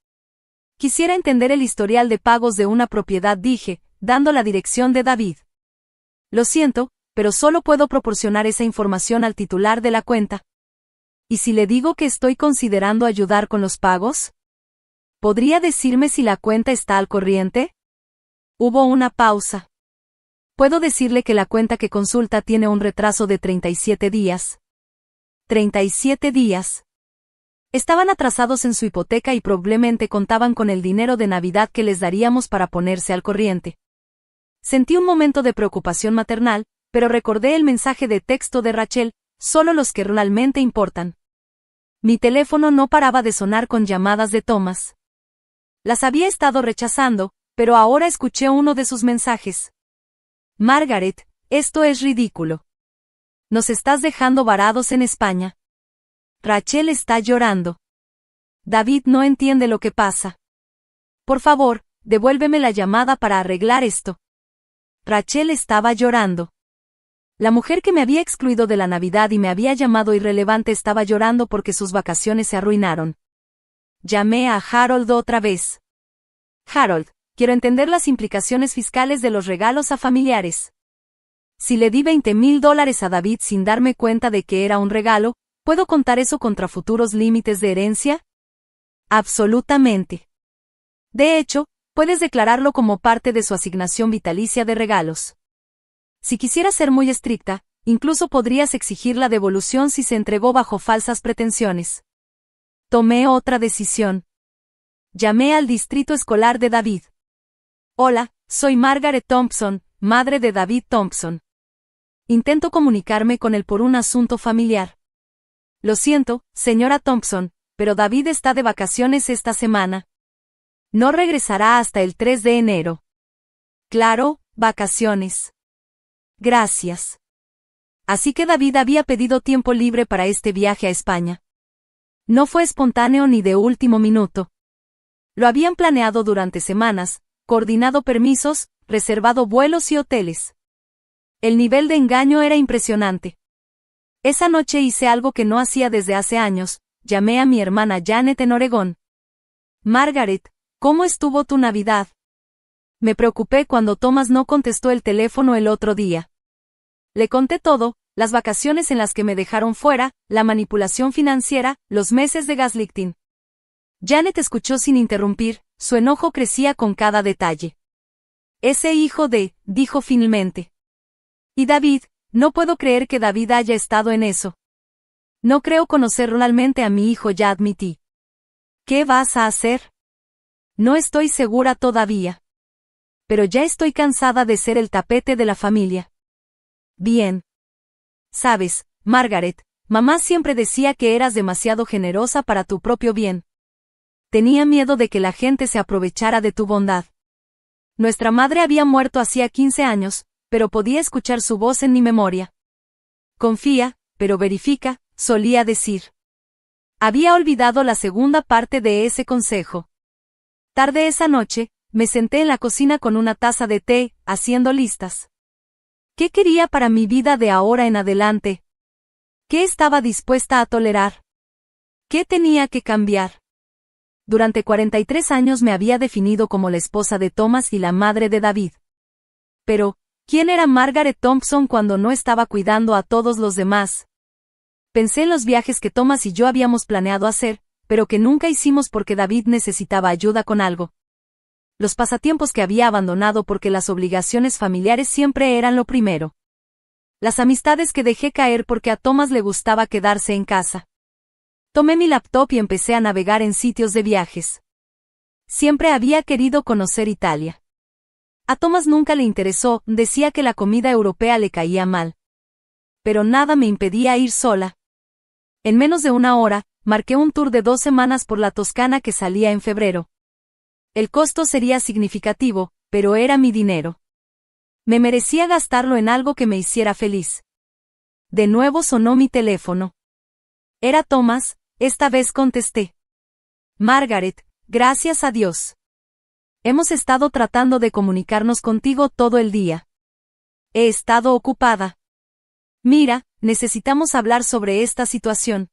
[SPEAKER 1] Quisiera entender el historial de pagos de una propiedad, dije, dando la dirección de David. Lo siento, pero solo puedo proporcionar esa información al titular de la cuenta. ¿Y si le digo que estoy considerando ayudar con los pagos? ¿Podría decirme si la cuenta está al corriente? Hubo una pausa. Puedo decirle que la cuenta que consulta tiene un retraso de 37 días. 37 días. Estaban atrasados en su hipoteca y probablemente contaban con el dinero de Navidad que les daríamos para ponerse al corriente. Sentí un momento de preocupación maternal, pero recordé el mensaje de texto de Rachel, solo los que realmente importan. Mi teléfono no paraba de sonar con llamadas de Thomas. Las había estado rechazando, pero ahora escuché uno de sus mensajes. Margaret, esto es ridículo. Nos estás dejando varados en España. Rachel está llorando. David no entiende lo que pasa. Por favor, devuélveme la llamada para arreglar esto. Rachel estaba llorando. La mujer que me había excluido de la Navidad y me había llamado irrelevante estaba llorando porque sus vacaciones se arruinaron. Llamé a Harold otra vez. Harold, quiero entender las implicaciones fiscales de los regalos a familiares. Si le di $20,000 a David sin darme cuenta de que era un regalo, ¿puedo contar eso contra futuros límites de herencia? Absolutamente. De hecho, puedes declararlo como parte de su asignación vitalicia de regalos. Si quisieras ser muy estricta, incluso podrías exigir la devolución si se entregó bajo falsas pretensiones. Tomé otra decisión. Llamé al distrito escolar de David. Hola, soy Margaret Thompson, madre de David Thompson. Intento comunicarme con él por un asunto familiar. Lo siento, señora Thompson, pero David está de vacaciones esta semana. No regresará hasta el 3 de enero. Claro, vacaciones. Gracias. Así que David había pedido tiempo libre para este viaje a España. No fue espontáneo ni de último minuto. Lo habían planeado durante semanas, coordinado permisos, reservado vuelos y hoteles. El nivel de engaño era impresionante. Esa noche hice algo que no hacía desde hace años, llamé a mi hermana Janet en Oregón. Margaret, ¿cómo estuvo tu Navidad? Me preocupé cuando Thomas no contestó el teléfono el otro día. Le conté todo, las vacaciones en las que me dejaron fuera, la manipulación financiera, los meses de gaslighting. Janet escuchó sin interrumpir, su enojo crecía con cada detalle. Ese hijo de, dijo finalmente. Y David, no puedo creer que David haya estado en eso. No creo conocer realmente a mi hijo, ya admití. ¿Qué vas a hacer? No estoy segura todavía. Pero ya estoy cansada de ser el tapete de la familia. Bien. Sabes, Margaret, mamá siempre decía que eras demasiado generosa para tu propio bien. Tenía miedo de que la gente se aprovechara de tu bondad. Nuestra madre había muerto hacía 15 años, pero podía escuchar su voz en mi memoria. Confía, pero verifica, solía decir. Había olvidado la segunda parte de ese consejo. Tarde esa noche, me senté en la cocina con una taza de té, haciendo listas. ¿Qué quería para mi vida de ahora en adelante? ¿Qué estaba dispuesta a tolerar? ¿Qué tenía que cambiar? Durante 43 años me había definido como la esposa de Thomas y la madre de David. Pero, ¿quién era Margaret Thompson cuando no estaba cuidando a todos los demás? Pensé en los viajes que Thomas y yo habíamos planeado hacer, pero que nunca hicimos porque David necesitaba ayuda con algo. Los pasatiempos que había abandonado porque las obligaciones familiares siempre eran lo primero. Las amistades que dejé caer porque a Thomas le gustaba quedarse en casa. Tomé mi laptop y empecé a navegar en sitios de viajes. Siempre había querido conocer Italia. A Thomas nunca le interesó, decía que la comida europea le caía mal. Pero nada me impedía ir sola. En menos de una hora, marqué un tour de 2 semanas por la Toscana que salía en febrero. El costo sería significativo, pero era mi dinero. Me merecía gastarlo en algo que me hiciera feliz. De nuevo sonó mi teléfono. Era Thomas, esta vez contesté. Margaret, gracias a Dios. Hemos estado tratando de comunicarnos contigo todo el día. He estado ocupada. Mira, necesitamos hablar sobre esta situación.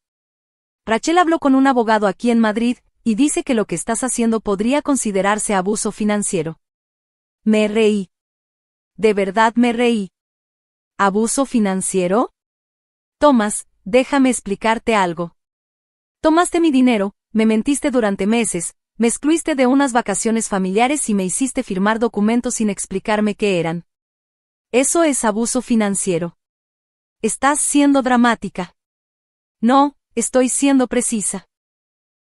[SPEAKER 1] Rachel habló con un abogado aquí en Madrid, y dice que lo que estás haciendo podría considerarse abuso financiero. Me reí. De verdad me reí. ¿Abuso financiero? Thomas, déjame explicarte algo. Tomaste mi dinero, me mentiste durante meses, me excluiste de unas vacaciones familiares y me hiciste firmar documentos sin explicarme qué eran. Eso es abuso financiero. Estás siendo dramática. No, estoy siendo precisa.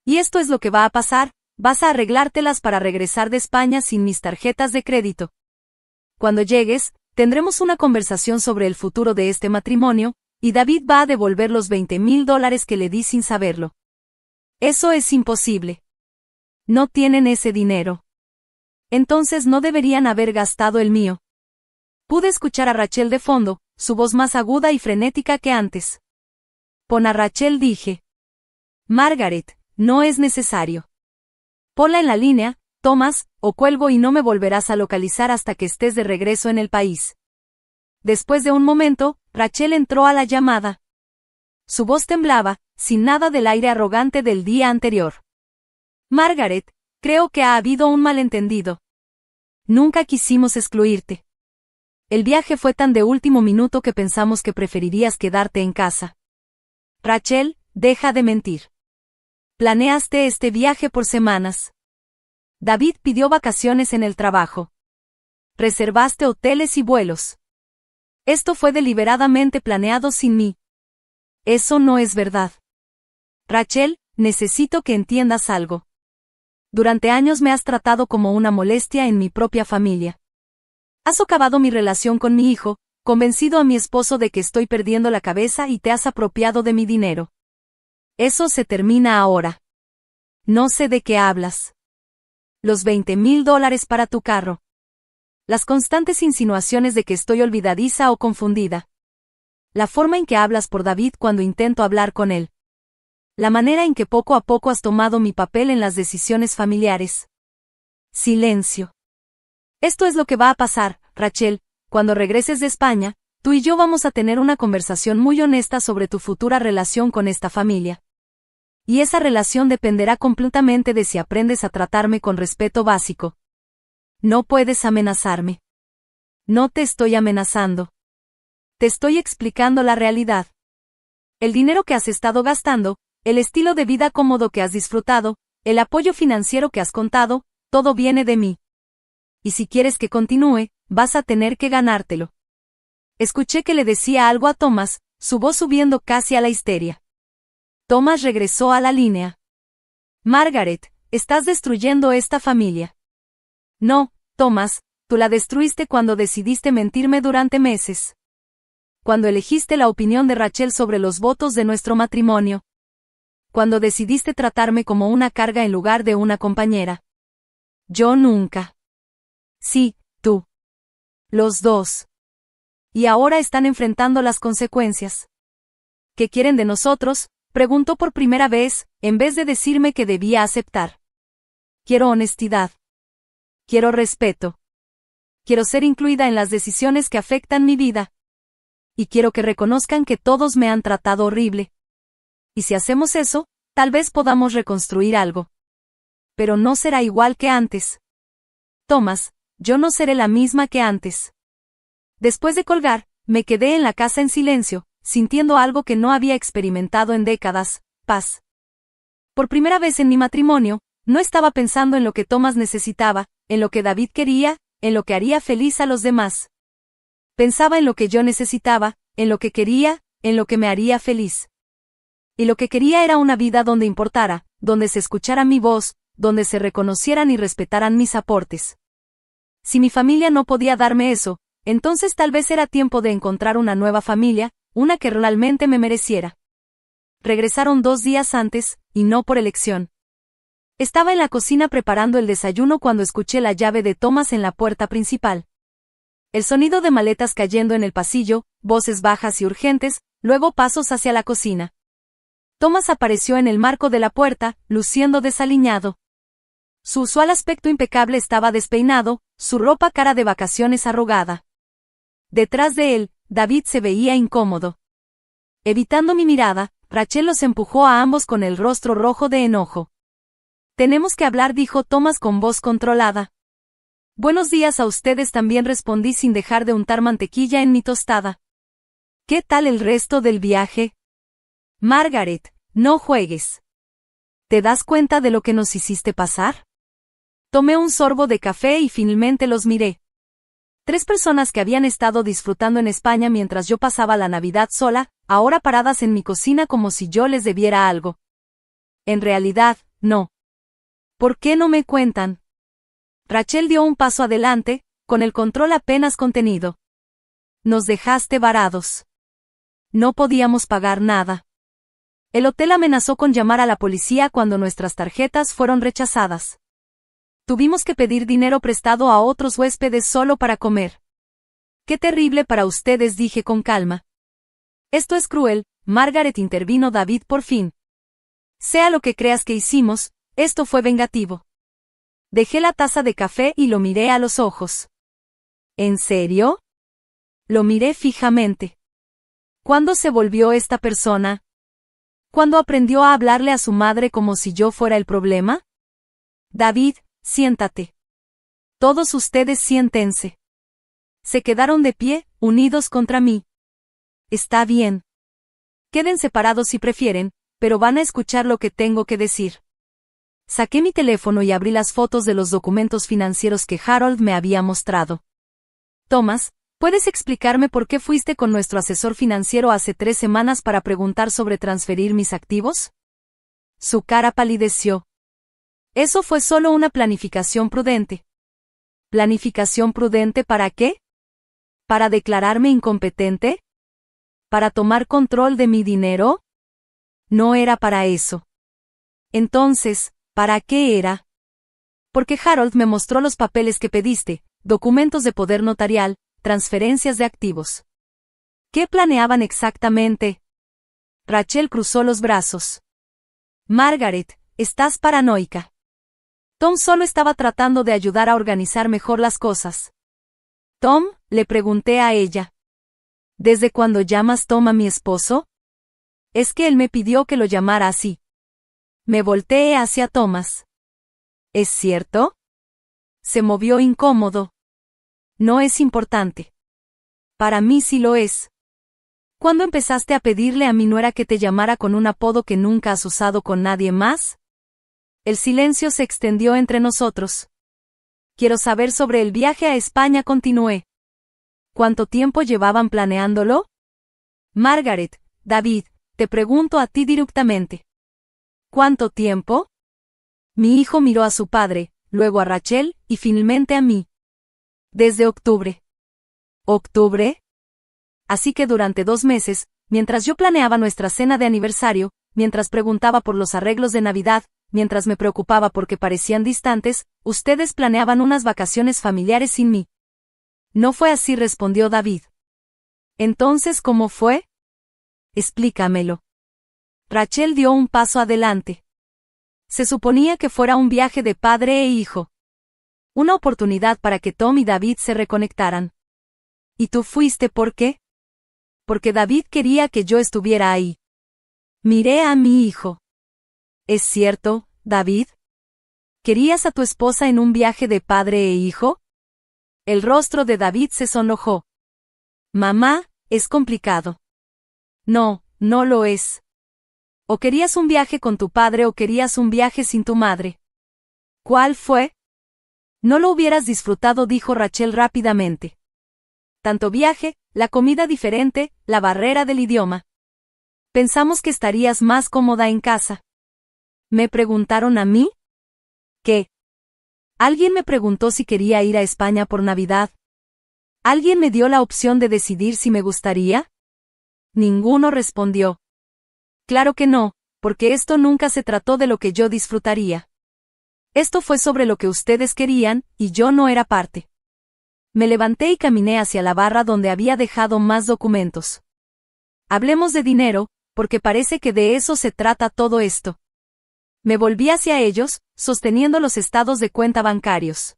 [SPEAKER 1] Y esto es lo que va a pasar, vas a arreglártelas para regresar de España sin mis tarjetas de crédito. Cuando llegues, tendremos una conversación sobre el futuro de este matrimonio, y David va a devolver los $20,000 que le di sin saberlo. Eso es imposible. No tienen ese dinero. Entonces no deberían haber gastado el mío. Pude escuchar a Rachel de fondo, su voz más aguda y frenética que antes. Pon a Rachel, dije. Margaret, no es necesario. Ponla en la línea, Thomas, o cuelgo y no me volverás a localizar hasta que estés de regreso en el país. Después de un momento, Rachel entró a la llamada. Su voz temblaba, sin nada del aire arrogante del día anterior. Margaret, creo que ha habido un malentendido. Nunca quisimos excluirte. El viaje fue tan de último minuto que pensamos que preferirías quedarte en casa. Rachel, deja de mentir. Planeaste este viaje por semanas. David pidió vacaciones en el trabajo. Reservaste hoteles y vuelos. Esto fue deliberadamente planeado sin mí. Eso no es verdad. Rachel, necesito que entiendas algo. Durante años me has tratado como una molestia en mi propia familia. Has socavado mi relación con mi hijo, convencido a mi esposo de que estoy perdiendo la cabeza y te has apropiado de mi dinero. Eso se termina ahora. No sé de qué hablas. Los $20,000 para tu carro. Las constantes insinuaciones de que estoy olvidadiza o confundida. La forma en que hablas por David cuando intento hablar con él. La manera en que poco a poco has tomado mi papel en las decisiones familiares. Silencio. Esto es lo que va a pasar, Rachel, cuando regreses de España, tú y yo vamos a tener una conversación muy honesta sobre tu futura relación con esta familia. Y esa relación dependerá completamente de si aprendes a tratarme con respeto básico. No puedes amenazarme. No te estoy amenazando. Te estoy explicando la realidad. El dinero que has estado gastando, el estilo de vida cómodo que has disfrutado, el apoyo financiero que has contado, todo viene de mí. Y si quieres que continúe, vas a tener que ganártelo. Escuché que le decía algo a Thomas, su voz subiendo casi a la histeria. Thomas regresó a la línea. Margaret, estás destruyendo esta familia. No, Thomas, tú la destruiste cuando decidiste mentirme durante meses. Cuando elegiste la opinión de Rachel sobre los votos de nuestro matrimonio. Cuando decidiste tratarme como una carga en lugar de una compañera. Yo nunca. Sí, tú. Los dos. Y ahora están enfrentando las consecuencias. ¿Qué quieren de nosotros?, preguntó por primera vez, en vez de decirme que debía aceptar. Quiero honestidad. Quiero respeto. Quiero ser incluida en las decisiones que afectan mi vida. Y quiero que reconozcan que todos me han tratado horrible. Y si hacemos eso, tal vez podamos reconstruir algo. Pero no será igual que antes. Thomas, yo no seré la misma que antes. Después de colgar, me quedé en la casa en silencio, sintiendo algo que no había experimentado en décadas, paz. Por primera vez en mi matrimonio, no estaba pensando en lo que Thomas necesitaba, en lo que David quería, en lo que haría feliz a los demás. Pensaba en lo que yo necesitaba, en lo que quería, en lo que me haría feliz. Y lo que quería era una vida donde importara, donde se escuchara mi voz, donde se reconocieran y respetaran mis aportes. Si mi familia no podía darme eso, entonces tal vez era tiempo de encontrar una nueva familia, una que realmente me mereciera. Regresaron 2 días antes, y no por elección. Estaba en la cocina preparando el desayuno cuando escuché la llave de Thomas en la puerta principal. El sonido de maletas cayendo en el pasillo, voces bajas y urgentes, luego pasos hacia la cocina. Thomas apareció en el marco de la puerta, luciendo desaliñado. Su usual aspecto impecable estaba despeinado, su ropa cara de vacaciones arrugada. Detrás de él, David se veía incómodo. Evitando mi mirada, Rachel los empujó a ambos con el rostro rojo de enojo. «Tenemos que hablar», dijo Thomas con voz controlada. «Buenos días a ustedes», también respondí sin dejar de untar mantequilla en mi tostada. «¿Qué tal el resto del viaje?» «Margaret, no juegues. ¿Te das cuenta de lo que nos hiciste pasar?» Tomé un sorbo de café y finalmente los miré. 3 personas que habían estado disfrutando en España mientras yo pasaba la Navidad sola, ahora paradas en mi cocina como si yo les debiera algo. En realidad, no. ¿Por qué no me cuentan? Rachel dio un paso adelante, con el control apenas contenido. Nos dejaste varados. No podíamos pagar nada. El hotel amenazó con llamar a la policía cuando nuestras tarjetas fueron rechazadas. Tuvimos que pedir dinero prestado a otros huéspedes solo para comer. Qué terrible para ustedes, dije con calma. Esto es cruel, Margaret, intervino David por fin. Sea lo que creas que hicimos, esto fue vengativo. Dejé la taza de café y lo miré a los ojos. ¿En serio? Lo miré fijamente. ¿Cuándo se volvió esta persona? ¿Cuándo aprendió a hablarle a su madre como si yo fuera el problema? David, siéntate. Todos ustedes siéntense. Se quedaron de pie, unidos contra mí. Está bien. Queden separados si prefieren, pero van a escuchar lo que tengo que decir. Saqué mi teléfono y abrí las fotos de los documentos financieros que Harold me había mostrado. Thomas, ¿puedes explicarme por qué fuiste con nuestro asesor financiero hace 3 semanas para preguntar sobre transferir mis activos? Su cara palideció. Eso fue solo una planificación prudente. ¿Planificación prudente para qué? ¿Para declararme incompetente? ¿Para tomar control de mi dinero? No era para eso. Entonces, ¿para qué era? Porque Harold me mostró los papeles que pediste, documentos de poder notarial, transferencias de activos. ¿Qué planeaban exactamente? Rachel cruzó los brazos. Margaret, estás paranoica. Tom solo estaba tratando de ayudar a organizar mejor las cosas. Tom, le pregunté a ella. ¿Desde cuándo llamas Tom a mi esposo? Es que él me pidió que lo llamara así. Me volteé hacia Thomas. ¿Es cierto? Se movió incómodo. No es importante. Para mí sí lo es. ¿Cuándo empezaste a pedirle a mi nuera que te llamara con un apodo que nunca has usado con nadie más? El silencio se extendió entre nosotros. Quiero saber sobre el viaje a España, continué. ¿Cuánto tiempo llevaban planeándolo? Margaret, David, te pregunto a ti directamente. ¿Cuánto tiempo? Mi hijo miró a su padre, luego a Rachel, y finalmente a mí. Desde octubre. ¿Octubre? Así que durante 2 meses, mientras yo planeaba nuestra cena de aniversario, mientras preguntaba por los arreglos de Navidad, mientras me preocupaba porque parecían distantes, ustedes planeaban unas vacaciones familiares sin mí. No fue así, respondió David. Entonces, ¿cómo fue? Explícamelo. Rachel dio un paso adelante. Se suponía que fuera un viaje de padre e hijo. Una oportunidad para que Tom y David se reconectaran. ¿Y tú fuiste por qué? Porque David quería que yo estuviera ahí. Miré a mi hijo. ¿Es cierto, David? ¿Querías a tu esposa en un viaje de padre e hijo? El rostro de David se sonrojó. Mamá, es complicado. No, no lo es. O querías un viaje con tu padre o querías un viaje sin tu madre. ¿Cuál fue? No lo hubieras disfrutado, dijo Rachel rápidamente. tanto viaje, la comida diferente, la barrera del idioma. Pensamos que estarías más cómoda en casa. ¿Me preguntaron a mí? ¿Qué? Alguien me preguntó si quería ir a España por Navidad. ¿Alguien me dio la opción de decidir si me gustaría? Ninguno respondió. Claro que no, porque esto nunca se trató de lo que yo disfrutaría. Esto fue sobre lo que ustedes querían, y yo no era parte. Me levanté y caminé hacia la barra donde había dejado más documentos. Hablemos de dinero, porque parece que de eso se trata todo esto. Me volví hacia ellos, sosteniendo los estados de cuenta bancarios.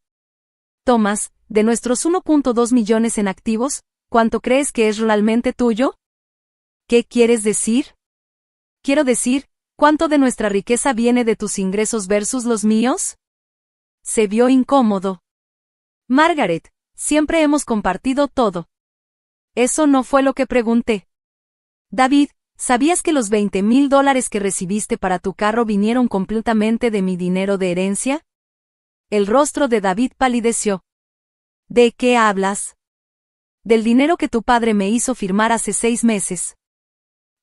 [SPEAKER 1] Tomás, de nuestros 1.2 millones en activos, ¿cuánto crees que es realmente tuyo? ¿Qué quieres decir? Quiero decir, ¿cuánto de nuestra riqueza viene de tus ingresos versus los míos? Se vio incómodo. Margaret, siempre hemos compartido todo. Eso no fue lo que pregunté. David, ¿sabías que los $20,000 que recibiste para tu carro vinieron completamente de mi dinero de herencia? El rostro de David palideció. ¿De qué hablas? Del dinero que tu padre me hizo firmar hace 6 meses.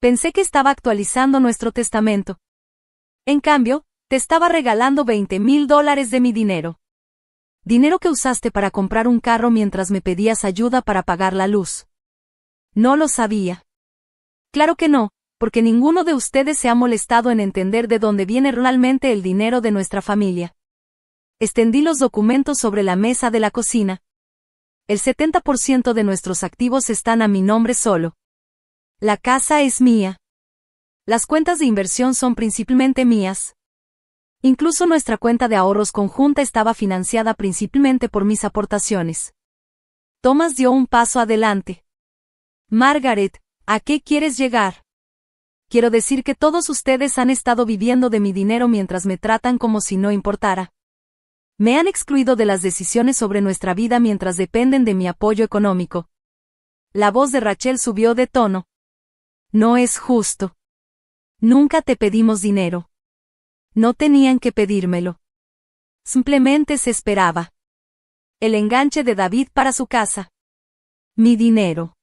[SPEAKER 1] Pensé que estaba actualizando nuestro testamento. En cambio, te estaba regalando $20,000 de mi dinero. Dinero que usaste para comprar un carro mientras me pedías ayuda para pagar la luz. No lo sabía. Claro que no, porque ninguno de ustedes se ha molestado en entender de dónde viene realmente el dinero de nuestra familia. Extendí los documentos sobre la mesa de la cocina. El 70% de nuestros activos están a mi nombre solo. La casa es mía. Las cuentas de inversión son principalmente mías. Incluso nuestra cuenta de ahorros conjunta estaba financiada principalmente por mis aportaciones. Thomas dio un paso adelante. Margaret, ¿a qué quieres llegar? Quiero decir que todos ustedes han estado viviendo de mi dinero mientras me tratan como si no importara. Me han excluido de las decisiones sobre nuestra vida mientras dependen de mi apoyo económico. La voz de Rachel subió de tono. No es justo. Nunca te pedimos dinero. No tenían que pedírmelo. Simplemente se esperaba. El enganche de David para su casa. Mi dinero.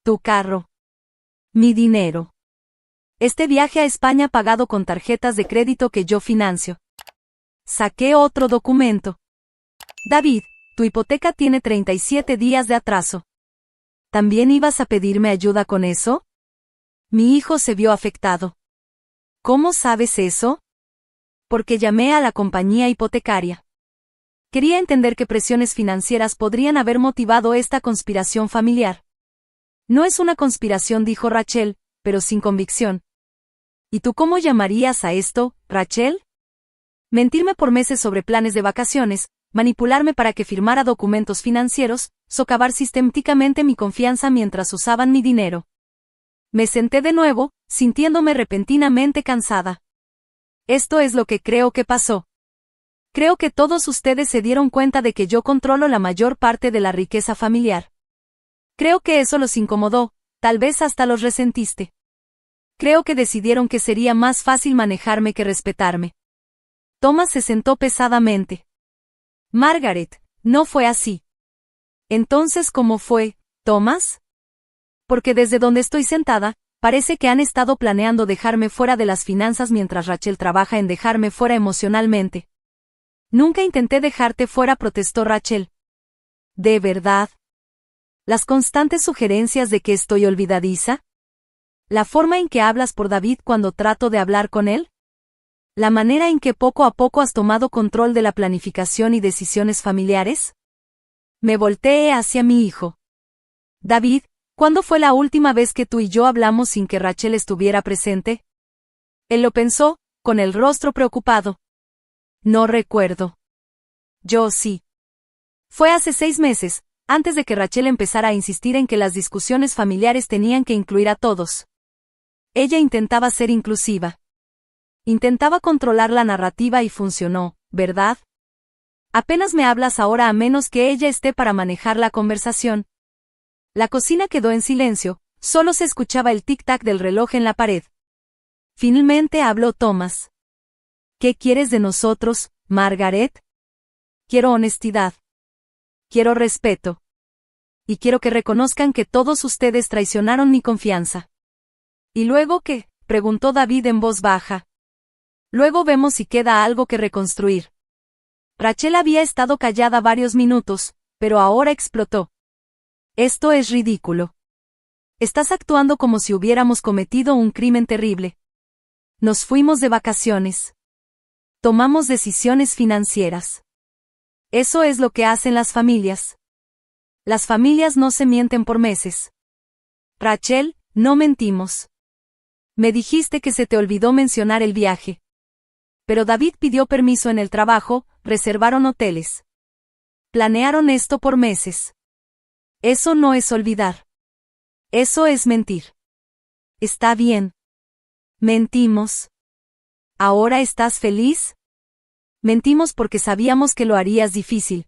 [SPEAKER 1] Tu carro. Mi dinero. Este viaje a España pagado con tarjetas de crédito que yo financio. Saqué otro documento. David, tu hipoteca tiene 37 días de atraso. ¿También ibas a pedirme ayuda con eso? Mi hijo se vio afectado. ¿Cómo sabes eso? Porque llamé a la compañía hipotecaria. Quería entender qué presiones financieras podrían haber motivado esta conspiración familiar. No es una conspiración, dijo Rachel, pero sin convicción. ¿Y tú cómo llamarías a esto, Rachel? Mentirme por meses sobre planes de vacaciones, manipularme para que firmara documentos financieros, socavar sistemáticamente mi confianza mientras usaban mi dinero. Me senté de nuevo, sintiéndome repentinamente cansada. Esto es lo que creo que pasó. Creo que todos ustedes se dieron cuenta de que yo controlo la mayor parte de la riqueza familiar. Creo que eso los incomodó, tal vez hasta los resentiste. Creo que decidieron que sería más fácil manejarme que respetarme. Thomas se sentó pesadamente. Margaret, no fue así. Entonces, ¿cómo fue, Thomas? Porque desde donde estoy sentada, parece que han estado planeando dejarme fuera de las finanzas mientras Rachel trabaja en dejarme fuera emocionalmente. Nunca intenté dejarte fuera, protestó Rachel. ¿De verdad? ¿Las constantes sugerencias de que estoy olvidadiza? ¿La forma en que hablas por David cuando trato de hablar con él? ¿La manera en que poco a poco has tomado control de la planificación y decisiones familiares? Me volteé hacia mi hijo. David, ¿cuándo fue la última vez que tú y yo hablamos sin que Rachel estuviera presente? Él lo pensó, con el rostro preocupado. No recuerdo. Yo sí. Fue hace 6 meses, antes de que Rachel empezara a insistir en que las discusiones familiares tenían que incluir a todos. Ella intentaba ser inclusiva. Intentaba controlar la narrativa y funcionó, ¿verdad? Apenas me hablas ahora a menos que ella esté para manejar la conversación. La cocina quedó en silencio, solo se escuchaba el tic-tac del reloj en la pared. Finalmente habló Thomas. ¿Qué quieres de nosotros, Margaret? Quiero honestidad. Quiero respeto. y quiero que reconozcan que todos ustedes traicionaron mi confianza. ¿Y luego qué?, preguntó David en voz baja. Luego vemos si queda algo que reconstruir. Rachel había estado callada varios minutos, pero ahora explotó. Esto es ridículo. Estás actuando como si hubiéramos cometido un crimen terrible. Nos fuimos de vacaciones. Tomamos decisiones financieras. Eso es lo que hacen las familias. Las familias no se mienten por meses. Rachel, no mentimos. Me dijiste que se te olvidó mencionar el viaje. Pero David pidió permiso en el trabajo, reservaron hoteles. Planearon esto por meses. Eso no es olvidar. Eso es mentir. Está bien. Mentimos. ¿Ahora estás feliz? Mentimos porque sabíamos que lo harías difícil.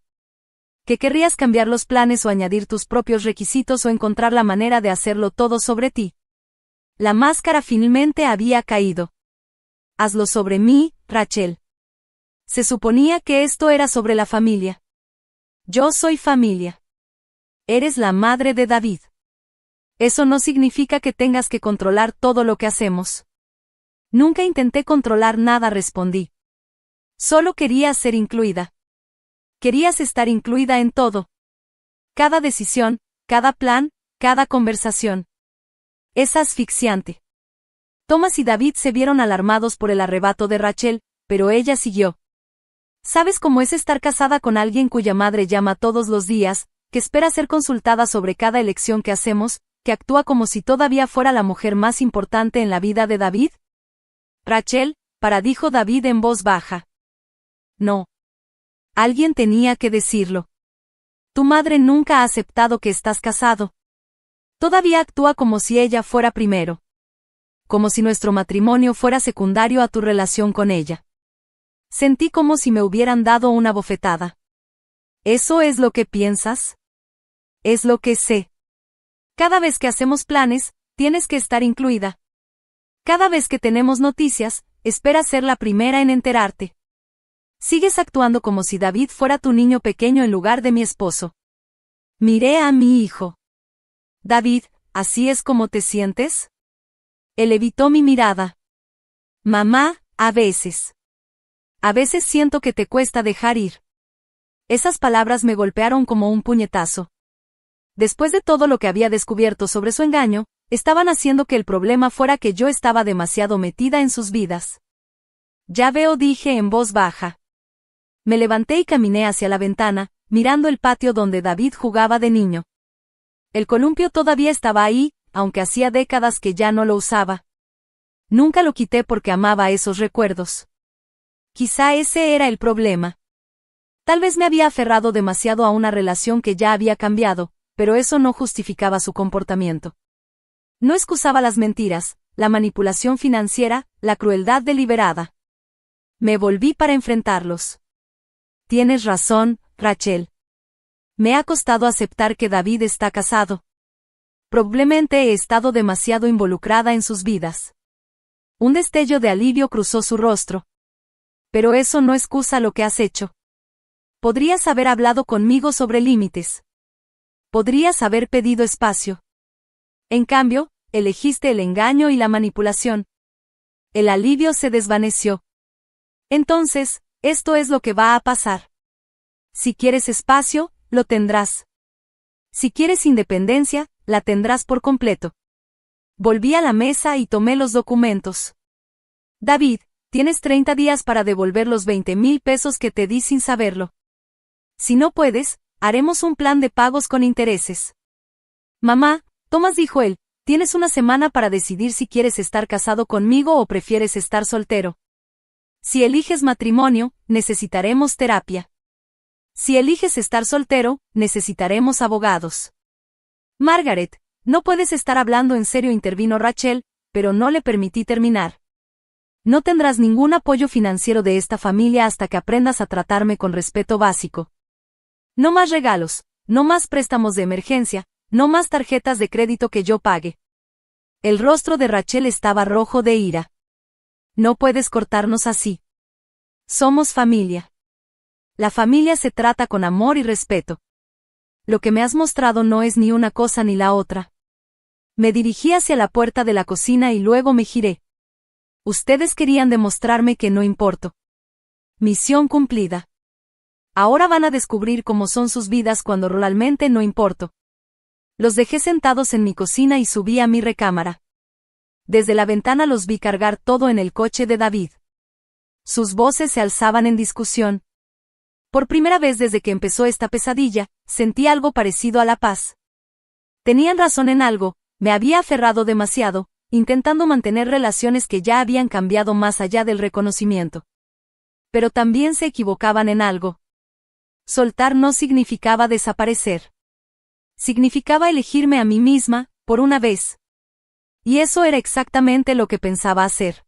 [SPEAKER 1] Que querrías cambiar los planes o añadir tus propios requisitos o encontrar la manera de hacerlo todo sobre ti. La máscara finalmente había caído. Hazlo sobre mí, Rachel. Se suponía que esto era sobre la familia. Yo soy familia. Eres la madre de David. Eso no significa que tengas que controlar todo lo que hacemos. Nunca intenté controlar nada, respondí. Solo querías ser incluida. Querías estar incluida en todo. Cada decisión, cada plan, cada conversación. Es asfixiante. Thomas y David se vieron alarmados por el arrebato de Rachel, pero ella siguió. ¿Sabes cómo es estar casada con alguien cuya madre llama todos los días, que espera ser consultada sobre cada elección que hacemos, que actúa como si todavía fuera la mujer más importante en la vida de David? Rachel, dijo David en voz baja. No. Alguien tenía que decirlo. Tu madre nunca ha aceptado que estás casado. Todavía actúa como si ella fuera primero. Como si nuestro matrimonio fuera secundario a tu relación con ella. Sentí como si me hubieran dado una bofetada. ¿Eso es lo que piensas? Es lo que sé. Cada vez que hacemos planes, tienes que estar incluida. Cada vez que tenemos noticias, esperas ser la primera en enterarte. Sigues actuando como si David fuera tu niño pequeño en lugar de mi esposo. Miré a mi hijo. David, ¿así es como te sientes? Él evitó mi mirada. Mamá, a veces. A veces siento que te cuesta dejar ir. Esas palabras me golpearon como un puñetazo. Después de todo lo que había descubierto sobre su engaño, estaban haciendo que el problema fuera que yo estaba demasiado metida en sus vidas. Ya veo, dije en voz baja. Me levanté y caminé hacia la ventana, mirando el patio donde David jugaba de niño. El columpio todavía estaba ahí, aunque hacía décadas que ya no lo usaba. Nunca lo quité porque amaba esos recuerdos. Quizá ese era el problema. Tal vez me había aferrado demasiado a una relación que ya había cambiado, pero eso no justificaba su comportamiento. No excusaba las mentiras, la manipulación financiera, la crueldad deliberada. Me volví para enfrentarlos. Tienes razón, Rachel. Me ha costado aceptar que David está casado. Probablemente he estado demasiado involucrada en sus vidas. Un destello de alivio cruzó su rostro. Pero eso no excusa lo que has hecho. Podrías haber hablado conmigo sobre límites. Podrías haber pedido espacio. En cambio, elegiste el engaño y la manipulación. El alivio se desvaneció. Entonces, esto es lo que va a pasar. Si quieres espacio, lo tendrás. Si quieres independencia, la tendrás por completo. Volví a la mesa y tomé los documentos. David, tienes 30 días para devolver los 20,000 pesos que te di sin saberlo. Si no puedes, haremos un plan de pagos con intereses. Mamá, Thomas, dijo él, tienes una semana para decidir si quieres estar casado conmigo o prefieres estar soltero. Si eliges matrimonio, necesitaremos terapia. Si eliges estar soltero, necesitaremos abogados. Margaret, no puedes estar hablando en serio, intervino Rachel, pero no le permití terminar. No tendrás ningún apoyo financiero de esta familia hasta que aprendas a tratarme con respeto básico. No más regalos, no más préstamos de emergencia, no más tarjetas de crédito que yo pague. El rostro de Rachel estaba rojo de ira. No puedes cortarnos así. Somos familia. La familia se trata con amor y respeto. Lo que me has mostrado no es ni una cosa ni la otra. Me dirigí hacia la puerta de la cocina y luego me giré. Ustedes querían demostrarme que no importo. Misión cumplida. Ahora van a descubrir cómo son sus vidas cuando realmente no importo. Los dejé sentados en mi cocina y subí a mi recámara. Desde la ventana los vi cargar todo en el coche de David. Sus voces se alzaban en discusión. Por primera vez desde que empezó esta pesadilla, sentí algo parecido a la paz. Tenían razón en algo, me había aferrado demasiado, intentando mantener relaciones que ya habían cambiado más allá del reconocimiento. Pero también se equivocaban en algo. Soltar no significaba desaparecer. Significaba elegirme a mí misma, por una vez. Y eso era exactamente lo que pensaba hacer.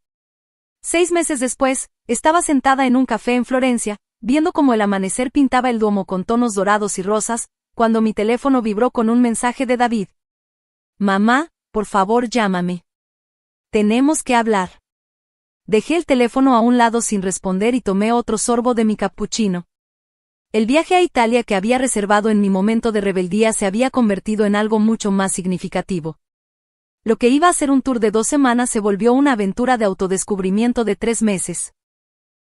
[SPEAKER 1] 6 meses después, estaba sentada en un café en Florencia, viendo cómo el amanecer pintaba el Duomo con tonos dorados y rosas, cuando mi teléfono vibró con un mensaje de David. Mamá, por favor llámame. Tenemos que hablar. Dejé el teléfono a un lado sin responder y tomé otro sorbo de mi cappuccino. El viaje a Italia que había reservado en mi momento de rebeldía se había convertido en algo mucho más significativo. Lo que iba a ser un tour de 2 semanas se volvió una aventura de autodescubrimiento de 3 meses.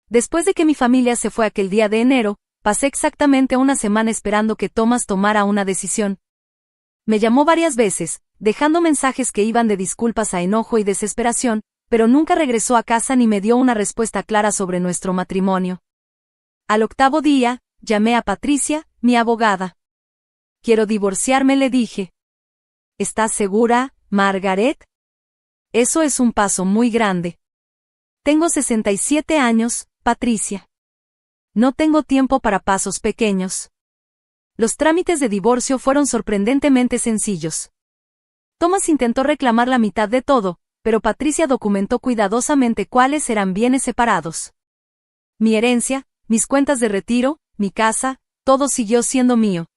[SPEAKER 1] Después de que mi familia se fue aquel día de enero, pasé exactamente una semana esperando que Thomas tomara una decisión. Me llamó varias veces, dejando mensajes que iban de disculpas a enojo y desesperación, pero nunca regresó a casa ni me dio una respuesta clara sobre nuestro matrimonio. Al 8º día, llamé a Patricia, mi abogada. Quiero divorciarme, le dije. ¿Estás segura, Margaret? Eso es un paso muy grande. Tengo 67 años, Patricia. No tengo tiempo para pasos pequeños. Los trámites de divorcio fueron sorprendentemente sencillos. Thomas intentó reclamar la mitad de todo, pero Patricia documentó cuidadosamente cuáles eran bienes separados. Mi herencia, mis cuentas de retiro, mi casa, todo siguió siendo mío.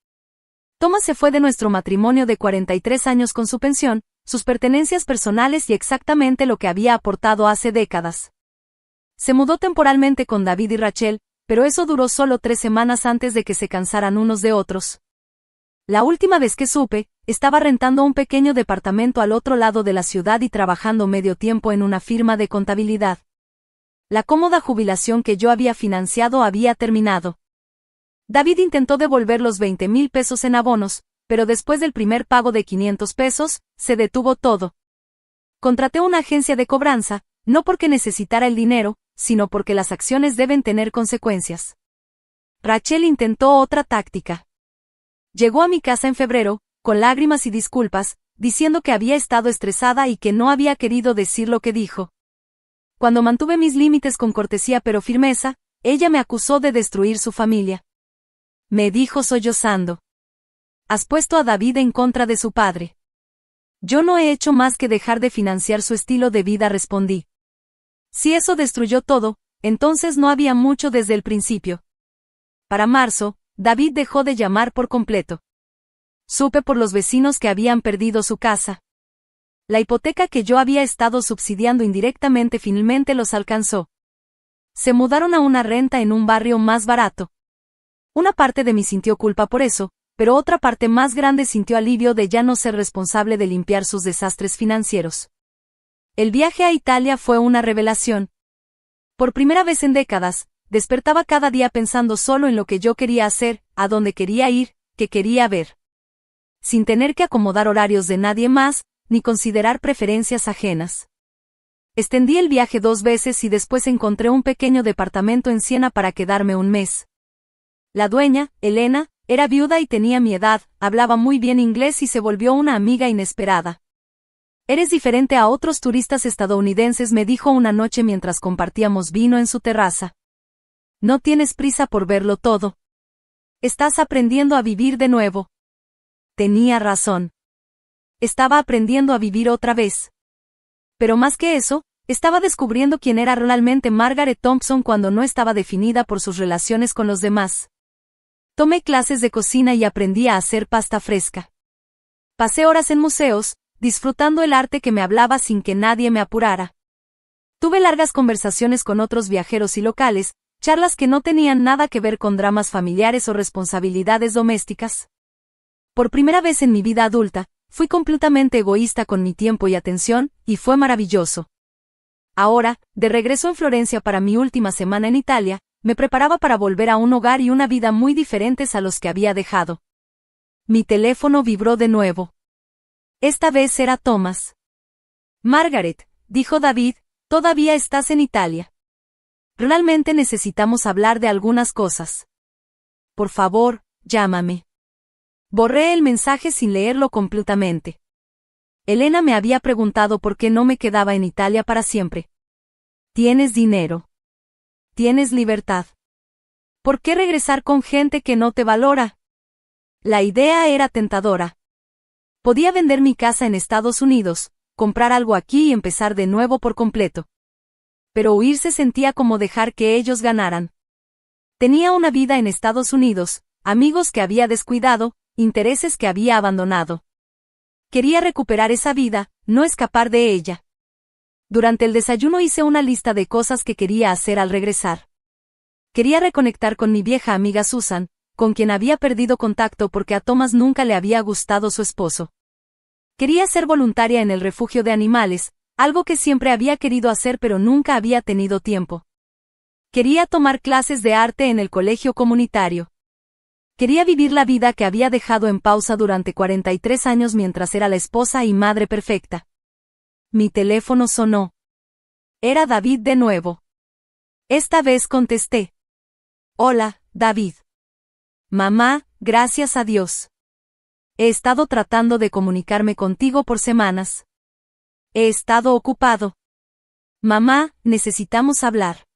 [SPEAKER 1] Thomas se fue de nuestro matrimonio de 43 años con su pensión, sus pertenencias personales y exactamente lo que había aportado hace décadas. Se mudó temporalmente con David y Rachel, pero eso duró solo 3 semanas antes de que se cansaran unos de otros. La última vez que supe, estaba rentando un pequeño departamento al otro lado de la ciudad y trabajando medio tiempo en una firma de contabilidad. La cómoda jubilación que yo había financiado había terminado. David intentó devolver los 20,000 pesos en abonos, pero después del primer pago de 500 pesos, se detuvo todo. Contraté una agencia de cobranza, no porque necesitara el dinero, sino porque las acciones deben tener consecuencias. Rachel intentó otra táctica. Llegó a mi casa en febrero, con lágrimas y disculpas, diciendo que había estado estresada y que no había querido decir lo que dijo. Cuando mantuve mis límites con cortesía pero firmeza, ella me acusó de destruir su familia. Me dijo sollozando. Has puesto a David en contra de su padre. Yo no he hecho más que dejar de financiar su estilo de vida, respondí. Si eso destruyó todo, entonces no había mucho desde el principio. Para marzo, David dejó de llamar por completo. Supe por los vecinos que habían perdido su casa. La hipoteca que yo había estado subsidiando indirectamente finalmente los alcanzó. Se mudaron a una renta en un barrio más barato. Una parte de mí sintió culpa por eso, pero otra parte más grande sintió alivio de ya no ser responsable de limpiar sus desastres financieros. El viaje a Italia fue una revelación. Por primera vez en décadas, despertaba cada día pensando solo en lo que yo quería hacer, a dónde quería ir, qué quería ver. Sin tener que acomodar horarios de nadie más, ni considerar preferencias ajenas. Extendí el viaje 2 veces y después encontré un pequeño departamento en Siena para quedarme un mes. La dueña, Elena, era viuda y tenía mi edad, hablaba muy bien inglés y se volvió una amiga inesperada. Eres diferente a otros turistas estadounidenses, me dijo una noche mientras compartíamos vino en su terraza. No tienes prisa por verlo todo. Estás aprendiendo a vivir de nuevo. Tenía razón. Estaba aprendiendo a vivir otra vez. Pero más que eso, estaba descubriendo quién era realmente Margaret Thompson cuando no estaba definida por sus relaciones con los demás. Tomé clases de cocina y aprendí a hacer pasta fresca. Pasé horas en museos, disfrutando el arte que me hablaba sin que nadie me apurara. Tuve largas conversaciones con otros viajeros y locales, charlas que no tenían nada que ver con dramas familiares o responsabilidades domésticas. Por primera vez en mi vida adulta, fui completamente egoísta con mi tiempo y atención, y fue maravilloso. Ahora, de regreso en Florencia para mi última semana en Italia, me preparaba para volver a un hogar y una vida muy diferentes a los que había dejado. Mi teléfono vibró de nuevo. Esta vez era Thomas. Margaret, dijo David, ¿todavía estás en Italia? Realmente necesitamos hablar de algunas cosas. Por favor, llámame. Borré el mensaje sin leerlo completamente. Elena me había preguntado por qué no me quedaba en Italia para siempre. Tienes dinero. Tienes libertad. ¿Por qué regresar con gente que no te valora? La idea era tentadora. Podía vender mi casa en Estados Unidos, comprar algo aquí y empezar de nuevo por completo. Pero huir se sentía como dejar que ellos ganaran. Tenía una vida en Estados Unidos, amigos que había descuidado, intereses que había abandonado. Quería recuperar esa vida, no escapar de ella. Durante el desayuno hice una lista de cosas que quería hacer al regresar. Quería reconectar con mi vieja amiga Susan, con quien había perdido contacto porque a Thomas nunca le había gustado su esposo. Quería ser voluntaria en el refugio de animales, algo que siempre había querido hacer pero nunca había tenido tiempo. Quería tomar clases de arte en el colegio comunitario. Quería vivir la vida que había dejado en pausa durante 43 años mientras era la esposa y madre perfecta. Mi teléfono sonó. Era David de nuevo. Esta vez contesté. Hola, David. Mamá, gracias a Dios. He estado tratando de comunicarme contigo por semanas. He estado ocupado. Mamá, necesitamos hablar.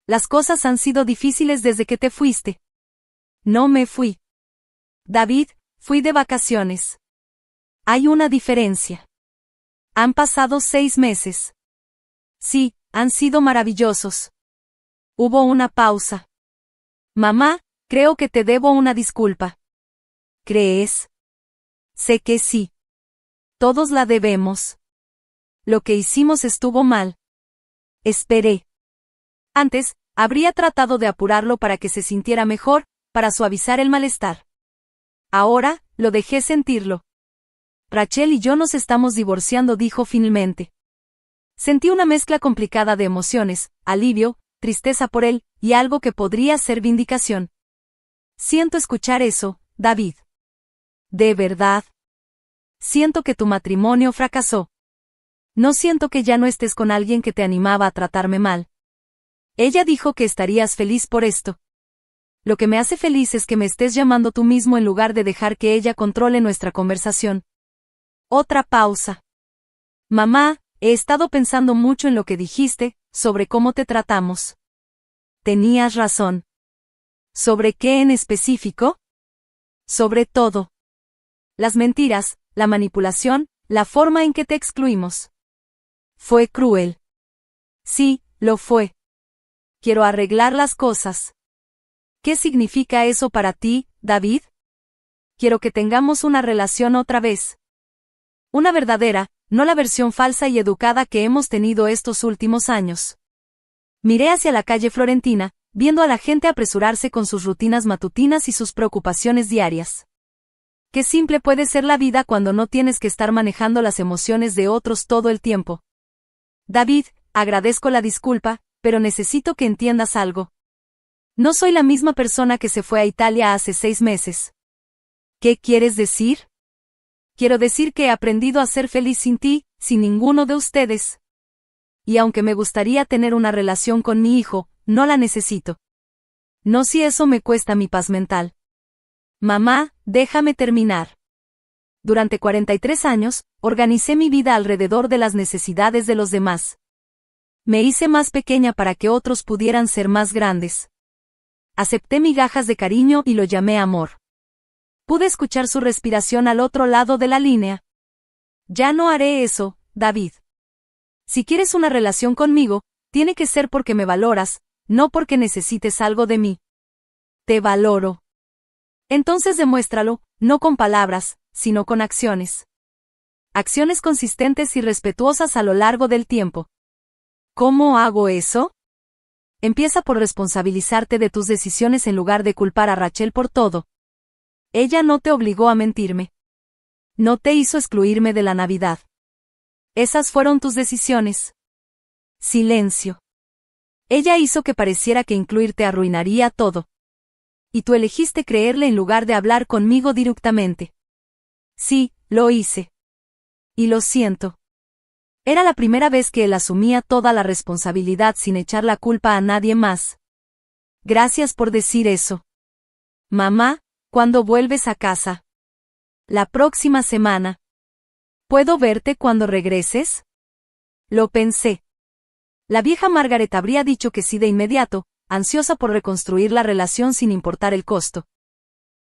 [SPEAKER 1] Las cosas han sido difíciles desde que te fuiste. No me fui. David, fui de vacaciones. Hay una diferencia. Han pasado 6 meses. Sí, han sido maravillosos. Hubo una pausa. Mamá, creo que te debo una disculpa. ¿Crees? Sé que sí. Todos la debemos. Lo que hicimos estuvo mal. Esperé. Antes, habría tratado de apurarlo para que se sintiera mejor, para suavizar el malestar. Ahora, lo dejé sentirlo. Rachel y yo nos estamos divorciando, dijo finalmente. Sentí una mezcla complicada de emociones, alivio, tristeza por él, y algo que podría ser vindicación. Siento escuchar eso, David. ¿De verdad? Siento que tu matrimonio fracasó. No siento que ya no estés con alguien que te animaba a tratarme mal. Ella dijo que estarías feliz por esto. Lo que me hace feliz es que me estés llamando tú mismo en lugar de dejar que ella controle nuestra conversación. Otra pausa. Mamá, he estado pensando mucho en lo que dijiste, sobre cómo te tratamos. Tenías razón. ¿Sobre qué en específico? Sobre todo. Las mentiras, la manipulación, la forma en que te excluimos. Fue cruel. Sí, lo fue. Quiero arreglar las cosas. ¿Qué significa eso para ti, David? Quiero que tengamos una relación otra vez. Una verdadera, no la versión falsa y educada que hemos tenido estos últimos años. Miré hacia la calle Florentina, viendo a la gente apresurarse con sus rutinas matutinas y sus preocupaciones diarias. Qué simple puede ser la vida cuando no tienes que estar manejando las emociones de otros todo el tiempo. David, agradezco la disculpa, pero necesito que entiendas algo. No soy la misma persona que se fue a Italia hace 6 meses. ¿Qué quieres decir? Quiero decir que he aprendido a ser feliz sin ti, sin ninguno de ustedes. Y aunque me gustaría tener una relación con mi hijo, no la necesito. No si eso me cuesta mi paz mental. Mamá, déjame terminar. Durante 43 años, organicé mi vida alrededor de las necesidades de los demás. Me hice más pequeña para que otros pudieran ser más grandes. Acepté migajas de cariño y lo llamé amor. Pude escuchar su respiración al otro lado de la línea. Ya no haré eso, David. Si quieres una relación conmigo, tiene que ser porque me valoras, no porque necesites algo de mí. Te valoro. Entonces demuéstralo, no con palabras, sino con acciones. Acciones consistentes y respetuosas a lo largo del tiempo. ¿Cómo hago eso? Empieza por responsabilizarte de tus decisiones en lugar de culpar a Rachel por todo. Ella no te obligó a mentirme. No te hizo excluirme de la Navidad. Esas fueron tus decisiones. Silencio. Ella hizo que pareciera que incluirte arruinaría todo. Y tú elegiste creerle en lugar de hablar conmigo directamente. Sí, lo hice. Y lo siento. Era la primera vez que él asumía toda la responsabilidad sin echar la culpa a nadie más. Gracias por decir eso. Mamá, ¿cuándo vuelves a casa? La próxima semana. ¿Puedo verte cuando regreses? Lo pensé. La vieja Margaret habría dicho que sí de inmediato, ansiosa por reconstruir la relación sin importar el costo.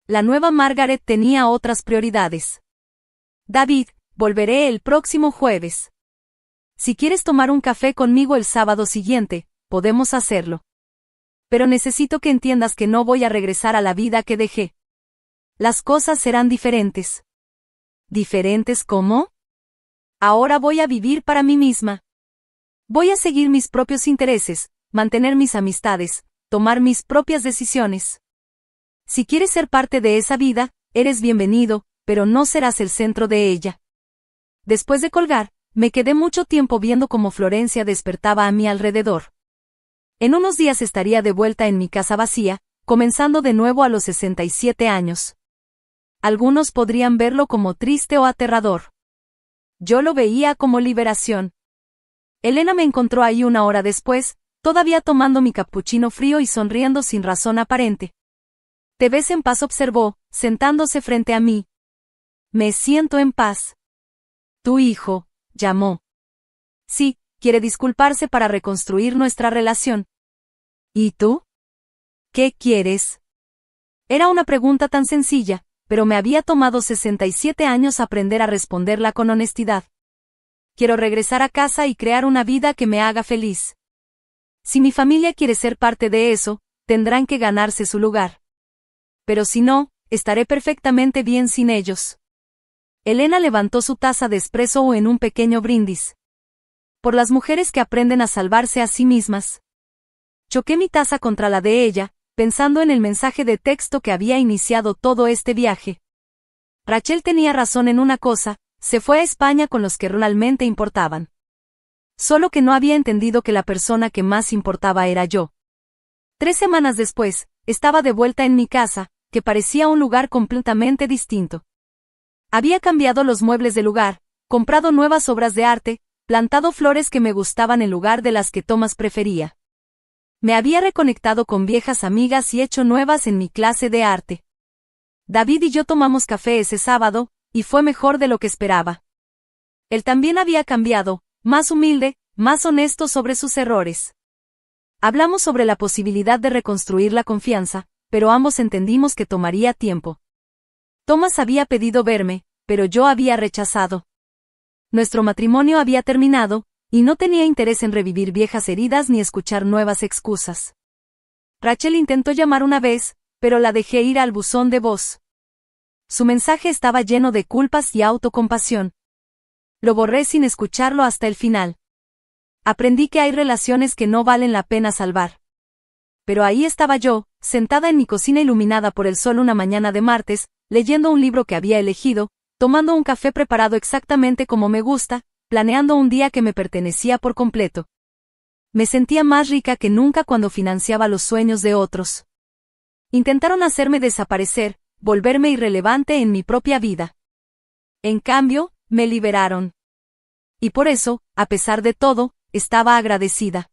[SPEAKER 1] La nueva Margaret tenía otras prioridades. David, volveré el próximo jueves. Si quieres tomar un café conmigo el sábado siguiente, podemos hacerlo. Pero necesito que entiendas que no voy a regresar a la vida que dejé. Las cosas serán diferentes. ¿Diferentes cómo? Ahora voy a vivir para mí misma. Voy a seguir mis propios intereses, mantener mis amistades, tomar mis propias decisiones. Si quieres ser parte de esa vida, eres bienvenido, pero no serás el centro de ella. Después de colgar, me quedé mucho tiempo viendo cómo Florencia despertaba a mi alrededor. En unos días estaría de vuelta en mi casa vacía, comenzando de nuevo a los 67 años. Algunos podrían verlo como triste o aterrador. Yo lo veía como liberación. Elena me encontró ahí una hora después, todavía tomando mi cappuccino frío y sonriendo sin razón aparente. Te ves en paz, observó, sentándose frente a mí. Me siento en paz. Tu hijo, llamó. Sí, quiere disculparse para reconstruir nuestra relación. ¿Y tú? ¿Qué quieres? Era una pregunta tan sencilla, pero me había tomado 67 años aprender a responderla con honestidad. Quiero regresar a casa y crear una vida que me haga feliz. Si mi familia quiere ser parte de eso, tendrán que ganarse su lugar. Pero si no, estaré perfectamente bien sin ellos. Elena levantó su taza de espresso en un pequeño brindis. Por las mujeres que aprenden a salvarse a sí mismas. Choqué mi taza contra la de ella, pensando en el mensaje de texto que había iniciado todo este viaje. Rachel tenía razón en una cosa. Se fue a España con los que realmente importaban. Solo que no había entendido que la persona que más importaba era yo. 3 semanas después, estaba de vuelta en mi casa, que parecía un lugar completamente distinto. Había cambiado los muebles del lugar, comprado nuevas obras de arte, plantado flores que me gustaban en lugar de las que Thomas prefería. Me había reconectado con viejas amigas y hecho nuevas en mi clase de arte. David y yo tomamos café ese sábado, y fue mejor de lo que esperaba. Él también había cambiado, más humilde, más honesto sobre sus errores. Hablamos sobre la posibilidad de reconstruir la confianza, pero ambos entendimos que tomaría tiempo. Thomas había pedido verme, pero yo había rechazado. Nuestro matrimonio había terminado, y no tenía interés en revivir viejas heridas ni escuchar nuevas excusas. Rachel intentó llamar una vez, pero la dejé ir al buzón de voz. Su mensaje estaba lleno de culpas y autocompasión. Lo borré sin escucharlo hasta el final. Aprendí que hay relaciones que no valen la pena salvar. Pero ahí estaba yo, sentada en mi cocina iluminada por el sol una mañana de martes, leyendo un libro que había elegido, tomando un café preparado exactamente como me gusta, planeando un día que me pertenecía por completo. Me sentía más rica que nunca cuando financiaba los sueños de otros. Intentaron hacerme desaparecer, volverme irrelevante en mi propia vida. En cambio, me liberaron. Y por eso, a pesar de todo, estaba agradecida.